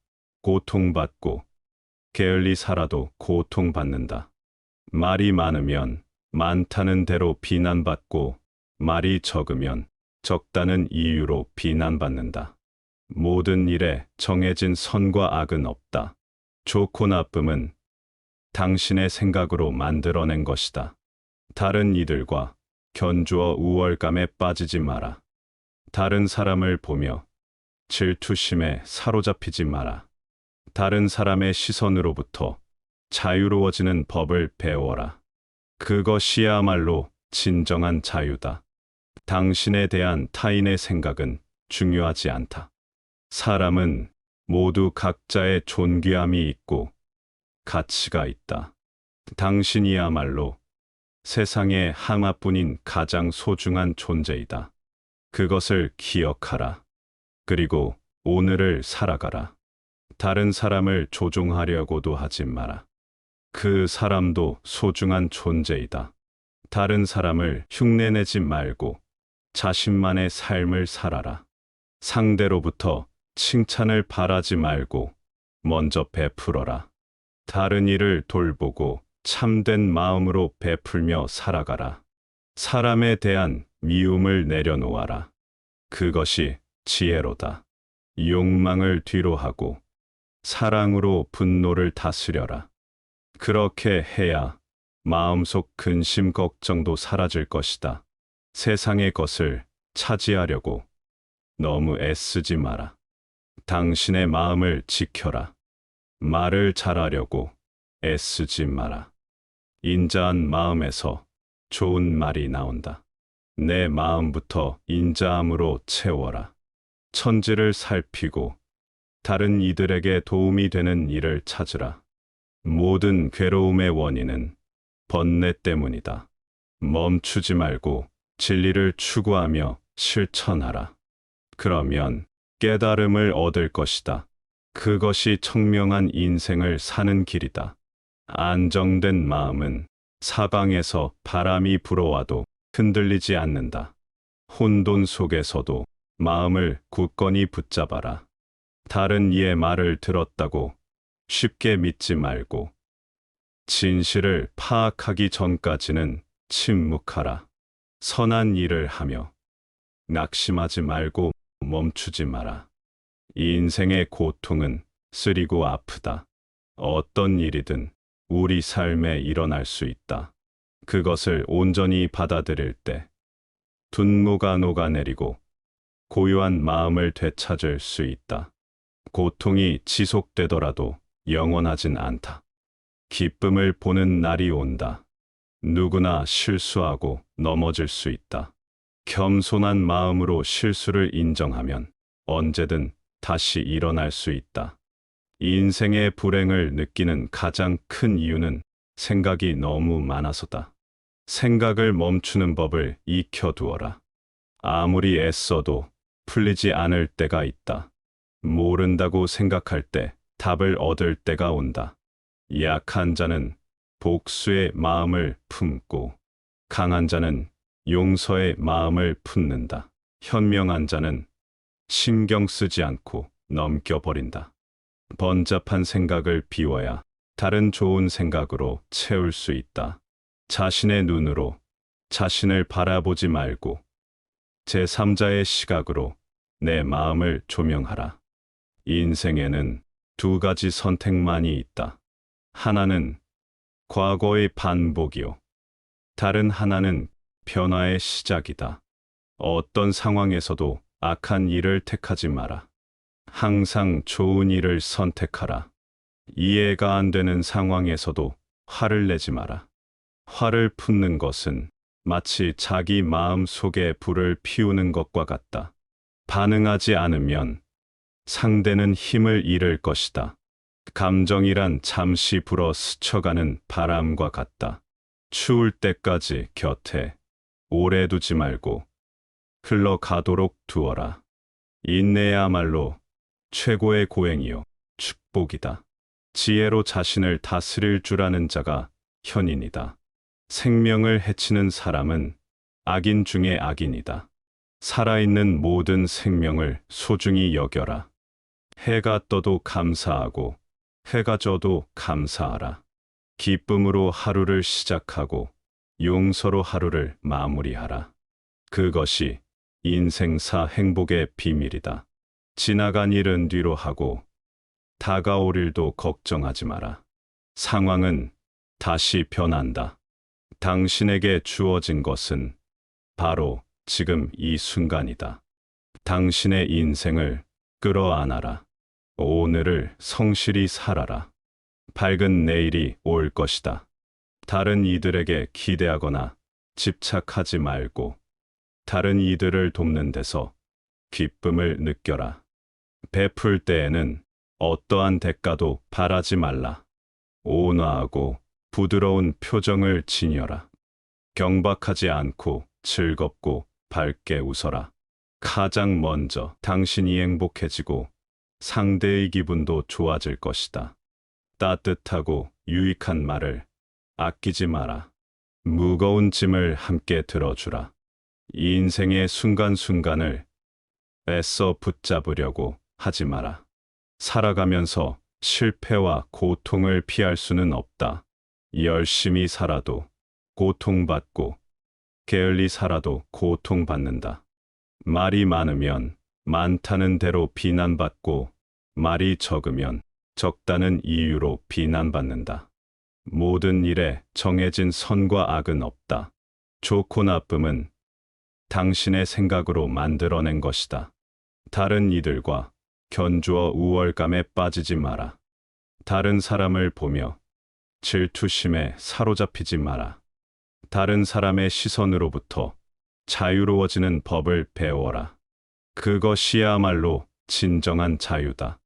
고통받고 게을리 살아도 고통받는다. 말이 많으면 많다는 대로 비난받고 말이 적으면 적다는 이유로 비난받는다. 모든 일에 정해진 선과 악은 없다. 좋고 나쁨은 당신의 생각으로 만들어낸 것이다. 다른 이들과 견주어 우월감에 빠지지 마라. 다른 사람을 보며 질투심에 사로잡히지 마라. 다른 사람의 시선으로부터 자유로워지는 법을 배워라. 그것이야말로 진정한 자유다. 당신에 대한 타인의 생각은 중요하지 않다. 사람은 모두 각자의 존귀함이 있고 가치가 있다. 당신이야말로 세상에 하나뿐인 가장 소중한 존재이다. 그것을 기억하라. 그리고 오늘을 살아가라. 다른 사람을 조종하려고도 하지 마라. 그 사람도 소중한 존재이다. 다른 사람을 흉내내지 말고 자신만의 삶을 살아라. 상대로부터 칭찬을 바라지 말고 먼저 베풀어라. 다른 이를 돌보고 참된 마음으로 베풀며 살아가라. 사람에 대한 미움을 내려놓아라. 그것이 지혜로다. 욕망을 뒤로하고 사랑으로 분노를 다스려라. 그렇게 해야 마음속 근심 걱정도 사라질 것이다. 세상의 것을 차지하려고 너무 애쓰지 마라. 당신의 마음을 지켜라. 말을 잘하려고 애쓰지 마라. 인자한 마음에서 좋은 말이 나온다. 내 마음부터 인자함으로 채워라. 천지를 살피고 다른 이들에게 도움이 되는 일을 찾으라. 모든 괴로움의 원인은 번뇌 때문이다. 멈추지 말고 진리를 추구하며 실천하라. 그러면 깨달음을 얻을 것이다. 그것이 청명한 인생을 사는 길이다. 안정된 마음은 사방에서 바람이 불어와도 흔들리지 않는다. 혼돈 속에서도 마음을 굳건히 붙잡아라. 다른 이의 말을 들었다고 쉽게 믿지 말고 진실을 파악하기 전까지는 침묵하라. 선한 일을 하며 낙심하지 말고 멈추지 마라. 인생의 고통은 쓰리고 아프다. 어떤 일이든 우리 삶에 일어날 수 있다. 그것을 온전히 받아들일 때 분노가 녹아내리고 고요한 마음을 되찾을 수 있다. 고통이 지속되더라도 영원하진 않다. 기쁨을 보는 날이 온다. 누구나 실수하고 넘어질 수 있다. 겸손한 마음으로 실수를 인정하면 언제든 다시 일어날 수 있다. 인생의 불행을 느끼는 가장 큰 이유는 생각이 너무 많아서다. 생각을 멈추는 법을 익혀두어라. 아무리 애써도 풀리지 않을 때가 있다. 모른다고 생각할 때 답을 얻을 때가 온다. 약한 자는 복수의 마음을 품고 강한 자는 용서의 마음을 품는다. 현명한 자는 신경 쓰지 않고 넘겨버린다. 번잡한 생각을 비워야 다른 좋은 생각으로 채울 수 있다. 자신의 눈으로 자신을 바라보지 말고 제3자의 시각으로 내 마음을 조명하라. 인생에는 두 가지 선택만이 있다. 하나는 과거의 반복이요. 다른 하나는 변화의 시작이다. 어떤 상황에서도 악한 일을 택하지 마라. 항상 좋은 일을 선택하라. 이해가 안 되는 상황에서도 화를 내지 마라. 화를 품는 것은 마치 자기 마음 속에 불을 피우는 것과 같다. 반응하지 않으면 상대는 힘을 잃을 것이다. 감정이란 잠시 불어 스쳐가는 바람과 같다. 추울 때까지 곁에 오래 두지 말고 흘러가도록 두어라. 인내야말로 최고의 고행이요 축복이다. 지혜로 자신을 다스릴 줄 아는 자가 현인이다. 생명을 해치는 사람은 악인 중에 악인이다. 살아있는 모든 생명을 소중히 여겨라. 해가 떠도 감사하고 해가 져도 감사하라. 기쁨으로 하루를 시작하고 용서로 하루를 마무리하라. 그것이 인생사 행복의 비밀이다. 지나간 일은 뒤로 하고 다가올 일도 걱정하지 마라. 상황은 다시 변한다. 당신에게 주어진 것은 바로 지금 이 순간이다. 당신의 인생을 끌어안아라. 오늘을 성실히 살아라. 밝은 내일이 올 것이다. 다른 이들에게 기대하거나 집착하지 말고 다른 이들을 돕는 데서 기쁨을 느껴라. 베풀 때에는 어떠한 대가도 바라지 말라. 온화하고 부드러운 표정을 지녀라. 경박하지 않고 즐겁고 밝게 웃어라. 가장 먼저 당신이 행복해지고 상대의 기분도 좋아질 것이다. 따뜻하고 유익한 말을 아끼지 마라. 무거운 짐을 함께 들어주라. 이 인생의 순간순간을 애써 붙잡으려고 하지 마라. 살아가면서 실패와 고통을 피할 수는 없다. 열심히 살아도 고통받고, 게을리 살아도 고통받는다. 말이 많으면 많다는 대로 비난받고, 말이 적으면 적다는 이유로 비난받는다. 모든 일에 정해진 선과 악은 없다. 좋고 나쁨은 당신의 생각으로 만들어낸 것이다. 다른 이들과 견주어 우월감에 빠지지 마라. 다른 사람을 보며 질투심에 사로잡히지 마라. 다른 사람의 시선으로부터 자유로워지는 법을 배워라. 그것이야말로 진정한 자유다.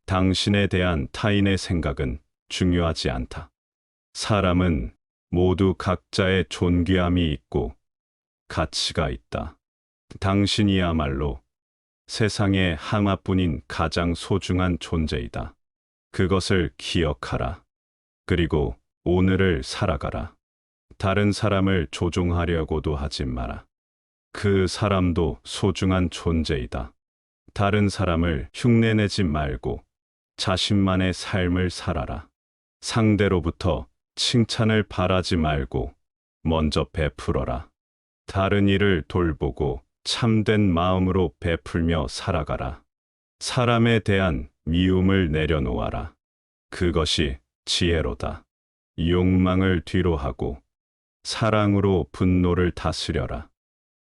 당신에 대한 타인의 생각은 중요하지 않다. 사람은 모두 각자의 존귀함이 있고 가치가 있다. 당신이야말로 세상에 하나뿐인 가장 소중한 존재이다. 그것을 기억하라. 그리고 오늘을 살아가라. 다른 사람을 조종하려고도 하지 마라. 그 사람도 소중한 존재이다. 다른 사람을 흉내내지 말고 자신만의 삶을 살아라. 상대로부터 칭찬을 바라지 말고 먼저 베풀어라. 다른 이를 돌보고 참된 마음으로 베풀며 살아가라. 사람에 대한 미움을 내려놓아라. 그것이 지혜로다. 욕망을 뒤로하고 사랑으로 분노를 다스려라.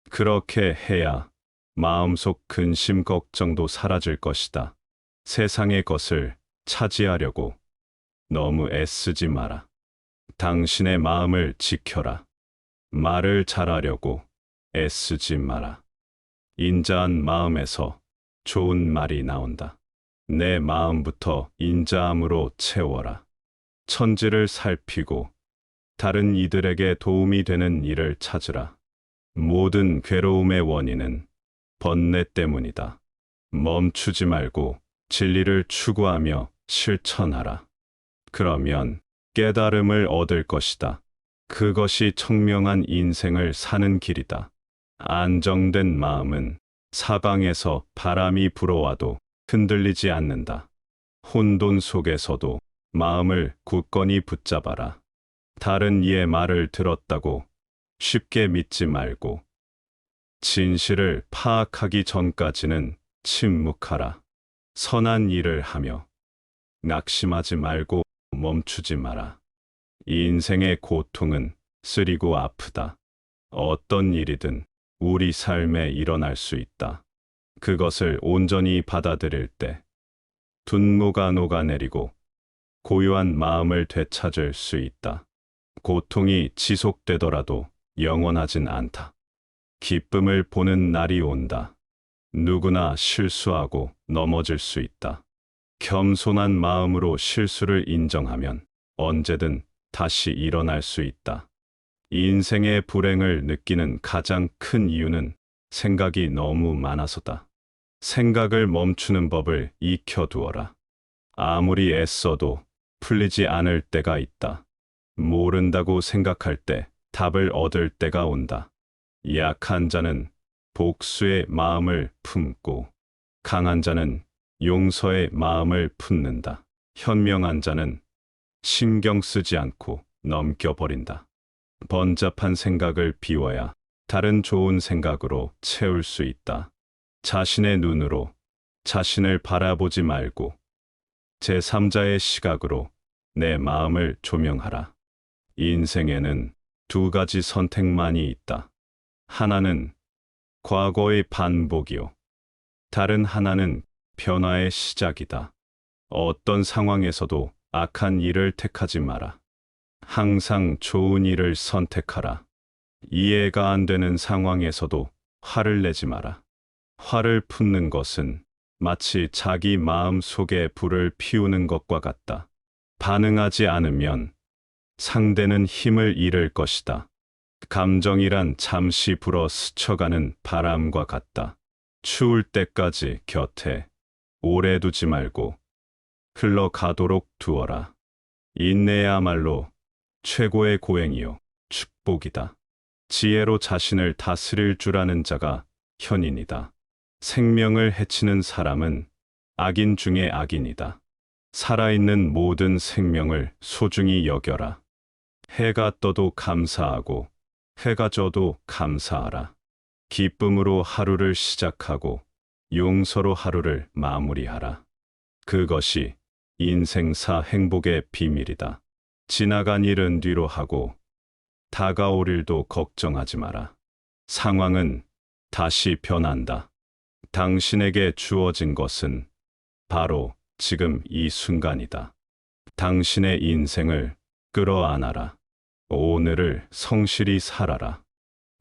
그렇게 해야 마음속 근심 걱정도 사라질 것이다. 세상의 것을 차지하려고 너무 애쓰지 마라. 당신의 마음을 지켜라. 말을 잘하려고 애쓰지 마라. 인자한 마음에서 좋은 말이 나온다. 내 마음부터 인자함으로 채워라. 천지를 살피고 다른 이들에게 도움이 되는 일을 찾으라. 모든 괴로움의 원인은 번뇌 때문이다. 멈추지 말고 진리를 추구하며 실천하라. 그러면 깨달음을 얻을 것이다. 그것이 청명한 인생을 사는 길이다. 안정된 마음은 사방에서 바람이 불어와도 흔들리지 않는다. 혼돈 속에서도 마음을 굳건히 붙잡아라. 다른 이의 말을 들었다고 쉽게 믿지 말고 진실을 파악하기 전까지는 침묵하라. 선한 일을 하며 낙심하지 말고 멈추지 마라. 이 인생의 고통은 쓰리고 아프다. 어떤 일이든 우리 삶에 일어날 수 있다. 그것을 온전히 받아들일 때 분노가 녹아내리고 고요한 마음을 되찾을 수 있다. 고통이 지속되더라도 영원하진 않다. 기쁨을 보는 날이 온다. 누구나 실수하고 넘어질 수 있다. 겸손한 마음으로 실수를 인정하면 언제든 다시 일어날 수 있다. 인생의 불행을 느끼는 가장 큰 이유는 생각이 너무 많아서다. 생각을 멈추는 법을 익혀두어라. 아무리 애써도 풀리지 않을 때가 있다. 모른다고 생각할 때 답을 얻을 때가 온다. 약한 자는 복수의 마음을 품고 강한 자는 용서의 마음을 품는다. 현명한 자는 신경 쓰지 않고 넘겨버린다. 번잡한 생각을 비워야 다른 좋은 생각으로 채울 수 있다. 자신의 눈으로 자신을 바라보지 말고 제3자의 시각으로 내 마음을 조명하라. 인생에는 두 가지 선택만이 있다. 하나는 과거의 반복이요. 다른 하나는 변화의 시작이다. 어떤 상황에서도 악한 일을 택하지 마라. 항상 좋은 일을 선택하라. 이해가 안 되는 상황에서도 화를 내지 마라. 화를 품는 것은 마치 자기 마음 속에 불을 피우는 것과 같다. 반응하지 않으면 상대는 힘을 잃을 것이다. 감정이란 잠시 불어 스쳐가는 바람과 같다. 추울 때까지 곁에 오래 두지 말고 흘러가도록 두어라. 인내야말로 최고의 고행이요 축복이다. 지혜로 자신을 다스릴 줄 아는 자가 현인이다. 생명을 해치는 사람은 악인 중에 악인이다. 살아있는 모든 생명을 소중히 여겨라. 해가 떠도 감사하고 해가 져도 감사하라. 기쁨으로 하루를 시작하고 용서로 하루를 마무리하라. 그것이 인생사 행복의 비밀이다. 지나간 일은 뒤로 하고 다가올 일도 걱정하지 마라. 상황은 다시 변한다. 당신에게 주어진 것은 바로 지금 이 순간이다. 당신의 인생을 끌어안아라. 오늘을 성실히 살아라.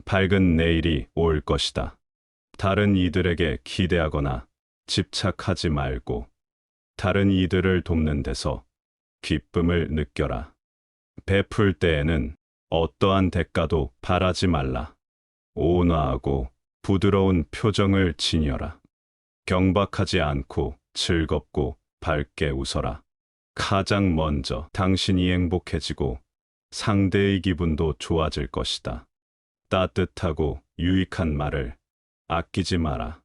밝은 내일이 올 것이다. 다른 이들에게 기대하거나 집착하지 말고 다른 이들을 돕는 데서 기쁨을 느껴라. 베풀 때에는 어떠한 대가도 바라지 말라. 온화하고 부드러운 표정을 지녀라. 경박하지 않고 즐겁고 밝게 웃어라. 가장 먼저 당신이 행복해지고 상대의 기분도 좋아질 것이다. 따뜻하고 유익한 말을 아끼지 마라.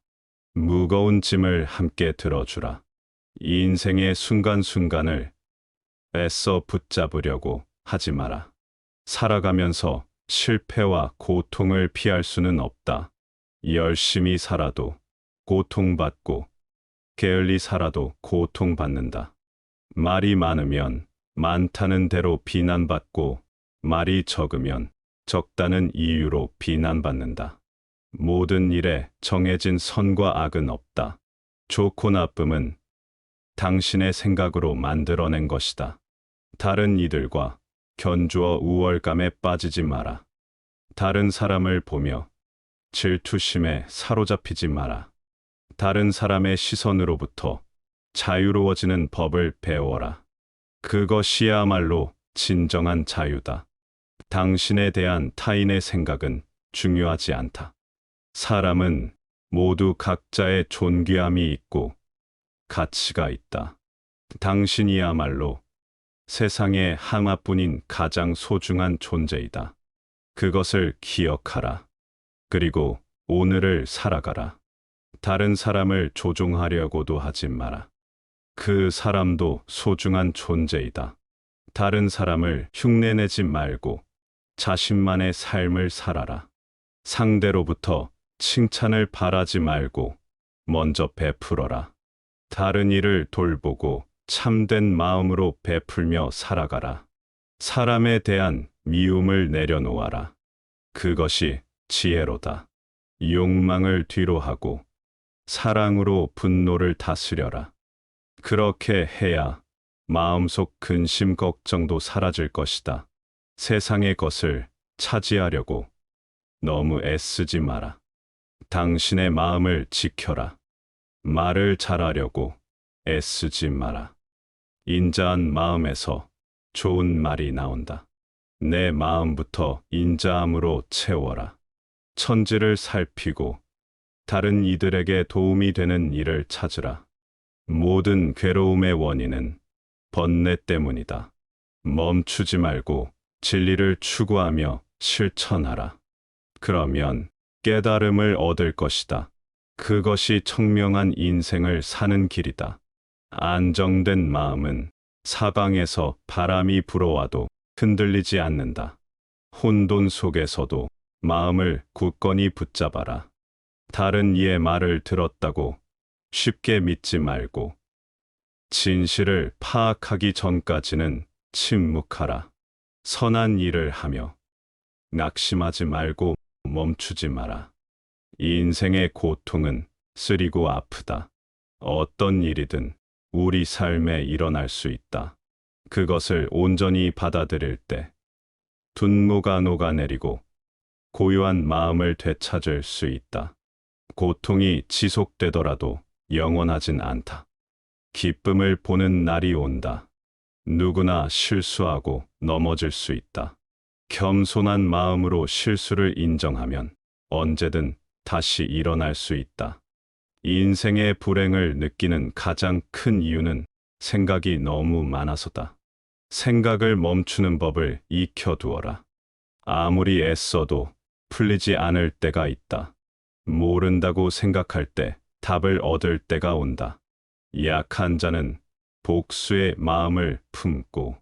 무거운 짐을 함께 들어주라. 인생의 순간순간을 애써 붙잡으려고 하지 마라. 살아가면서 실패와 고통을 피할 수는 없다. 열심히 살아도 고통받고 게을리 살아도 고통받는다. 말이 많으면 많다는 대로 비난받고 말이 적으면 적다는 이유로 비난받는다. 모든 일에 정해진 선과 악은 없다. 좋고 나쁨은 당신의 생각으로 만들어낸 것이다. 다른 이들과 견주어 우월감에 빠지지 마라. 다른 사람을 보며 질투심에 사로잡히지 마라. 다른 사람의 시선으로부터 자유로워지는 법을 배워라. 그것이야말로 진정한 자유다. 당신에 대한 타인의 생각은 중요하지 않다. 사람은 모두 각자의 존귀함이 있고 가치가 있다. 당신이야말로 세상에 하나뿐인 가장 소중한 존재이다. 그것을 기억하라. 그리고 오늘을 살아가라. 다른 사람을 조종하려고도 하지 마라. 그 사람도 소중한 존재이다. 다른 사람을 흉내내지 말고 자신만의 삶을 살아라. 상대로부터 칭찬을 바라지 말고 먼저 베풀어라. 다른 이를 돌보고 참된 마음으로 베풀며 살아가라. 사람에 대한 미움을 내려놓아라. 그것이 지혜로다. 욕망을 뒤로하고 사랑으로 분노를 다스려라. 그렇게 해야 마음속 근심 걱정도 사라질 것이다. 세상의 것을 차지하려고 너무 애쓰지 마라. 당신의 마음을 지켜라. 말을 잘하려고 애쓰지 마라. 인자한 마음에서 좋은 말이 나온다. 내 마음부터 인자함으로 채워라. 천지를 살피고 다른 이들에게 도움이 되는 일을 찾으라. 모든 괴로움의 원인은 번뇌 때문이다. 멈추지 말고 진리를 추구하며 실천하라. 그러면 깨달음을 얻을 것이다. 그것이 청명한 인생을 사는 길이다. 안정된 마음은 사방에서 바람이 불어와도 흔들리지 않는다. 혼돈 속에서도 마음을 굳건히 붙잡아라. 다른 이의 말을 들었다고 쉽게 믿지 말고 진실을 파악하기 전까지는 침묵하라. 선한 일을 하며 낙심하지 말고 멈추지 마라. 인생의 고통은 쓰리고 아프다. 어떤 일이든 우리 삶에 일어날 수 있다. 그것을 온전히 받아들일 때 분노가 녹아내리고 고요한 마음을 되찾을 수 있다. 고통이 지속되더라도 영원하진 않다. 기쁨을 보는 날이 온다. 누구나 실수하고 넘어질 수 있다. 겸손한 마음으로 실수를 인정하면 언제든 다시 일어날 수 있다. 인생의 불행을 느끼는 가장 큰 이유는 생각이 너무 많아서다. 생각을 멈추는 법을 익혀두어라. 아무리 애써도 풀리지 않을 때가 있다. 모른다고 생각할 때 답을 얻을 때가 온다. 약한 자는 복수의 마음을 품고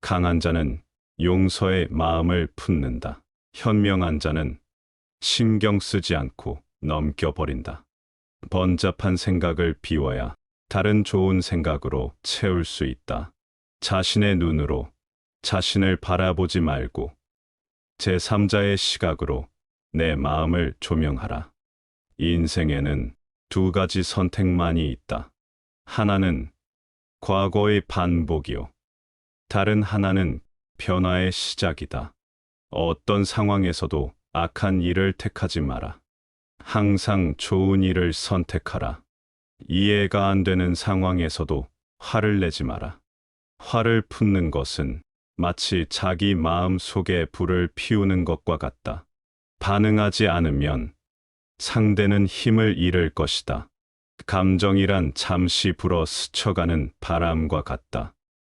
강한 자는 용서의 마음을 품는다. 현명한 자는 신경 쓰지 않고 넘겨버린다. 번잡한 생각을 비워야 다른 좋은 생각으로 채울 수 있다. 자신의 눈으로 자신을 바라보지 말고 제3자의 시각으로 내 마음을 조명하라. 인생에는 두 가지 선택만이 있다. 하나는 과거의 반복이요. 다른 하나는 변화의 시작이다. 어떤 상황에서도 악한 일을 택하지 마라. 항상 좋은 일을 선택하라. 이해가 안 되는 상황에서도 화를 내지 마라. 화를 품는 것은 마치 자기 마음 속에 불을 피우는 것과 같다. 반응하지 않으면 상대는 힘을 잃을 것이다. 감정이란 잠시 불어 스쳐가는 바람과 같다.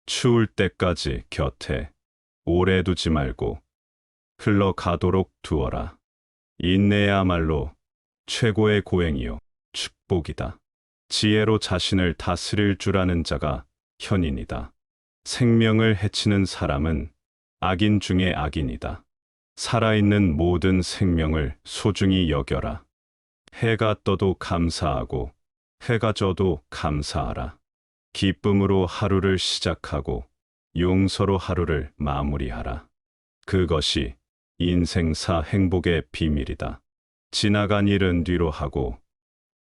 추울 때까지 곁에 오래 두지 말고 흘러가도록 두어라. 인내야말로 최고의 고행이요 축복이다. 지혜로 자신을 다스릴 줄 아는 자가 현인이다. 생명을 해치는 사람은 악인 중에 악인이다. 살아있는 모든 생명을 소중히 여겨라. 해가 떠도 감사하고 해가 져도 감사하라. 기쁨으로 하루를 시작하고 용서로 하루를 마무리하라. 그것이 인생사 행복의 비밀이다. 지나간 일은 뒤로 하고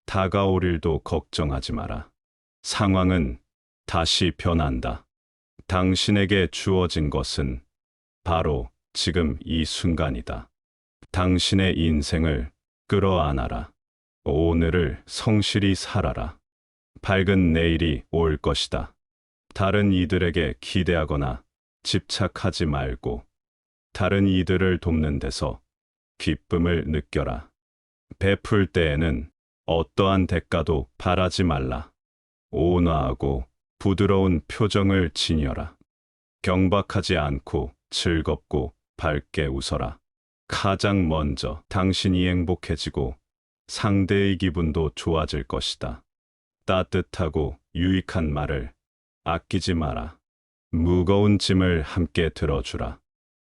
다가올 일도 걱정하지 마라. 상황은 다시 변한다. 당신에게 주어진 것은 바로 지금 이 순간이다. 당신의 인생을 끌어안아라. 오늘을 성실히 살아라. 밝은 내일이 올 것이다. 다른 이들에게 기대하거나 집착하지 말고 다른 이들을 돕는 데서 기쁨을 느껴라. 베풀 때에는 어떠한 대가도 바라지 말라. 온화하고 부드러운 표정을 지녀라. 경박하지 않고 즐겁고 밝게 웃어라. 가장 먼저 당신이 행복해지고 상대의 기분도 좋아질 것이다. 따뜻하고 유익한 말을 아끼지 마라. 무거운 짐을 함께 들어주라.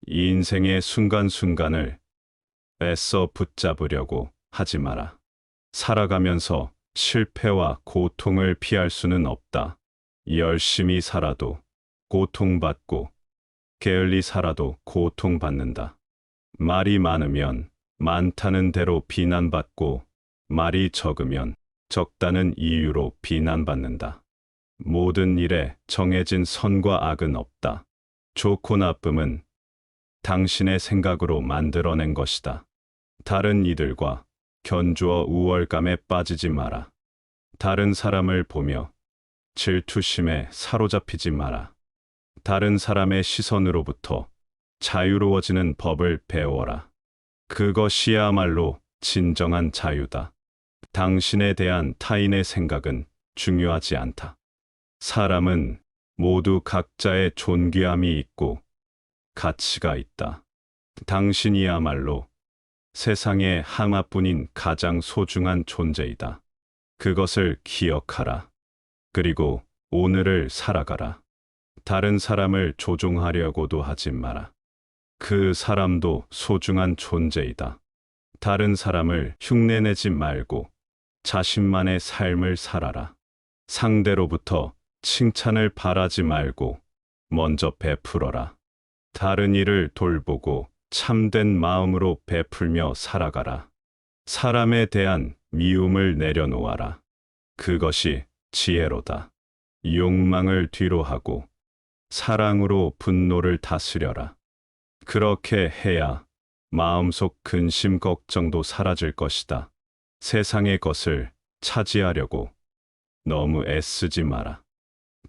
인생의 순간순간을 애써 붙잡으려고 하지 마라. 살아가면서 실패와 고통을 피할 수는 없다. 열심히 살아도 고통받고 게을리 살아도 고통받는다. 말이 많으면 많다는 대로 비난받고 말이 적으면 적다는 이유로 비난받는다. 모든 일에 정해진 선과 악은 없다. 좋고 나쁨은 당신의 생각으로 만들어낸 것이다. 다른 이들과 견주어 우월감에 빠지지 마라. 다른 사람을 보며 질투심에 사로잡히지 마라. 다른 사람의 시선으로부터 자유로워지는 법을 배워라. 그것이야말로 진정한 자유다. 당신에 대한 타인의 생각은 중요하지 않다. 사람은 모두 각자의 존귀함이 있고 가치가 있다. 당신이야말로 세상에 하나뿐인 가장 소중한 존재이다. 그것을 기억하라. 그리고 오늘을 살아가라. 다른 사람을 조종하려고도 하지 마라. 그 사람도 소중한 존재이다. 다른 사람을 흉내내지 말고 자신만의 삶을 살아라. 상대로부터 칭찬을 바라지 말고 먼저 베풀어라. 다른 이를 돌보고 참된 마음으로 베풀며 살아가라. 사람에 대한 미움을 내려놓아라. 그것이 지혜로다. 욕망을 뒤로 하고 사랑으로 분노를 다스려라. 그렇게 해야 마음속 근심 걱정도 사라질 것이다. 세상의 것을 차지하려고 너무 애쓰지 마라.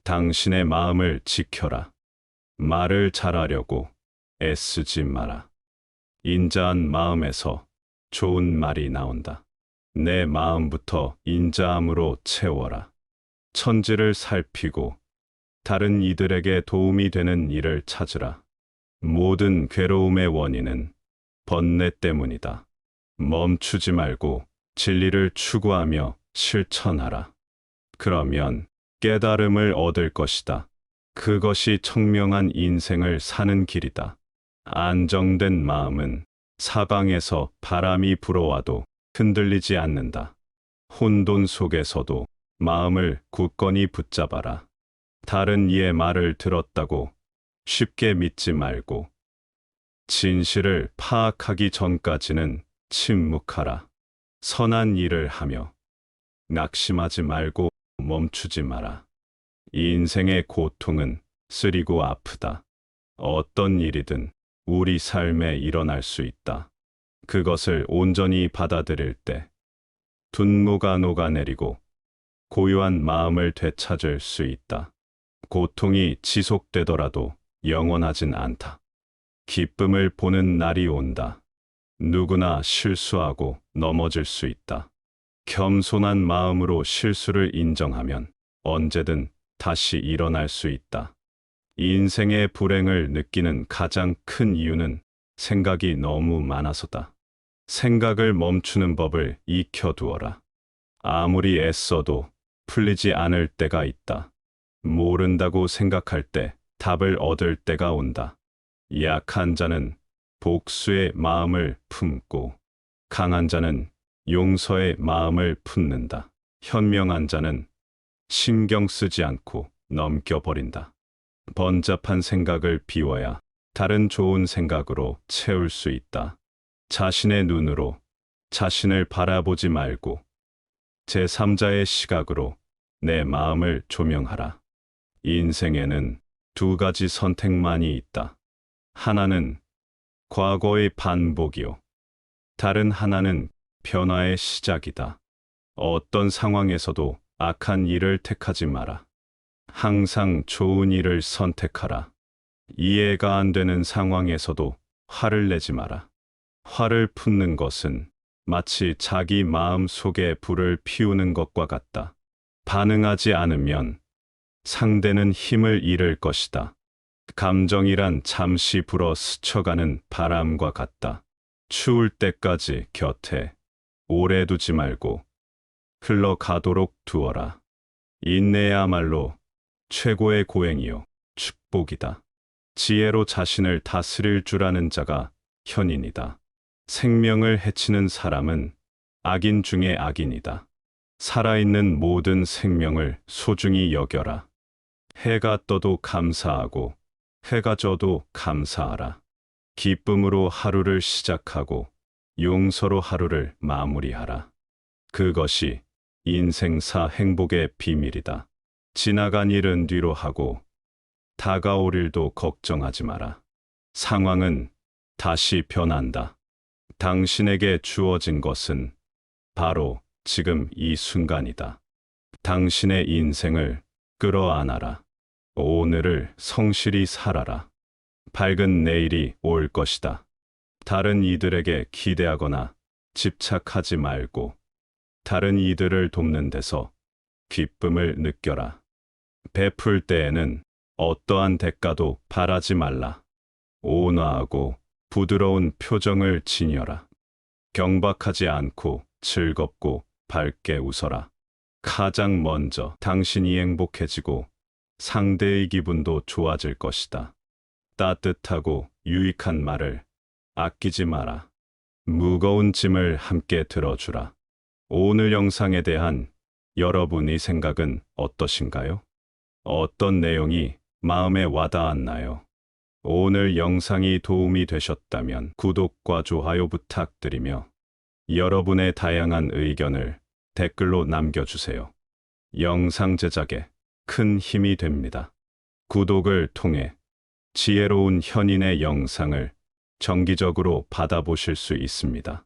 당신의 마음을 지켜라. 말을 잘하려고 애쓰지 마라. 인자한 마음에서 좋은 말이 나온다. 내 마음부터 인자함으로 채워라. 천지를 살피고 다른 이들에게 도움이 되는 일을 찾으라. 모든 괴로움의 원인은 번뇌 때문이다. 멈추지 말고 진리를 추구하며 실천하라. 그러면 깨달음을 얻을 것이다. 그것이 청명한 인생을 사는 길이다. 안정된 마음은 사방에서 바람이 불어와도 흔들리지 않는다. 혼돈 속에서도 마음을 굳건히 붙잡아라. 다른 이의 말을 들었다고 쉽게 믿지 말고 진실을 파악하기 전까지는 침묵하라. 선한 일을 하며 낙심하지 말고 멈추지 마라. 인생의 고통은 쓰리고 아프다. 어떤 일이든 우리 삶에 일어날 수 있다. 그것을 온전히 받아들일 때 분노가 녹아내리고 고요한 마음을 되찾을 수 있다. 고통이 지속되더라도 영원하진 않다. 기쁨을 보는 날이 온다. 누구나 실수하고 넘어질 수 있다. 겸손한 마음으로 실수를 인정하면 언제든 다시 일어날 수 있다. 인생의 불행을 느끼는 가장 큰 이유는 생각이 너무 많아서다. 생각을 멈추는 법을 익혀두어라. 아무리 애써도 풀리지 않을 때가 있다. 모른다고 생각할 때 답을 얻을 때가 온다. 약한 자는 복수의 마음을 품고 강한 자는 용서의 마음을 품는다. 현명한 자는 신경 쓰지 않고 넘겨버린다. 번잡한 생각을 비워야 다른 좋은 생각으로 채울 수 있다. 자신의 눈으로 자신을 바라보지 말고 제3자의 시각으로 내 마음을 조명하라. 인생에는 두 가지 선택만이 있다. 하나는 과거의 반복이요. 다른 하나는 변화의 시작이다. 어떤 상황에서도 악한 일을 택하지 마라. 항상 좋은 일을 선택하라. 이해가 안 되는 상황에서도 화를 내지 마라. 화를 품는 것은 마치 자기 마음 속에 불을 피우는 것과 같다. 반응하지 않으면 상대는 힘을 잃을 것이다. 감정이란 잠시 불어 스쳐가는 바람과 같다. 추울 때까지 곁에 오래 두지 말고 흘러가도록 두어라. 인내야말로 최고의 고행이요 축복이다. 지혜로 자신을 다스릴 줄 아는 자가 현인이다. 생명을 해치는 사람은 악인 중에 악인이다. 살아있는 모든 생명을 소중히 여겨라. 해가 떠도 감사하고 해가 져도 감사하라. 기쁨으로 하루를 시작하고 용서로 하루를 마무리하라. 그것이 인생사 행복의 비밀이다. 지나간 일은 뒤로 하고 다가올 일도 걱정하지 마라. 상황은 다시 변한다. 당신에게 주어진 것은 바로 지금 이 순간이다. 당신의 인생을 끌어안아라. 오늘을 성실히 살아라. 밝은 내일이 올 것이다. 다른 이들에게 기대하거나 집착하지 말고 다른 이들을 돕는 데서 기쁨을 느껴라. 베풀 때에는 어떠한 대가도 바라지 말라. 온화하고 부드러운 표정을 지녀라. 경박하지 않고 즐겁고 밝게 웃어라. 가장 먼저 당신이 행복해지고 상대의 기분도 좋아질 것이다. 따뜻하고 유익한 말을 아끼지 마라. 무거운 짐을 함께 들어주라. 오늘 영상에 대한 여러분의 생각은 어떠신가요? 어떤 내용이 마음에 와닿았나요? 오늘 영상이 도움이 되셨다면 구독과 좋아요 부탁드리며 여러분의 다양한 의견을 댓글로 남겨주세요. 영상 제작에 큰 힘이 됩니다. 구독을 통해 지혜로운 현인의 영상을 정기적으로 받아보실 수 있습니다.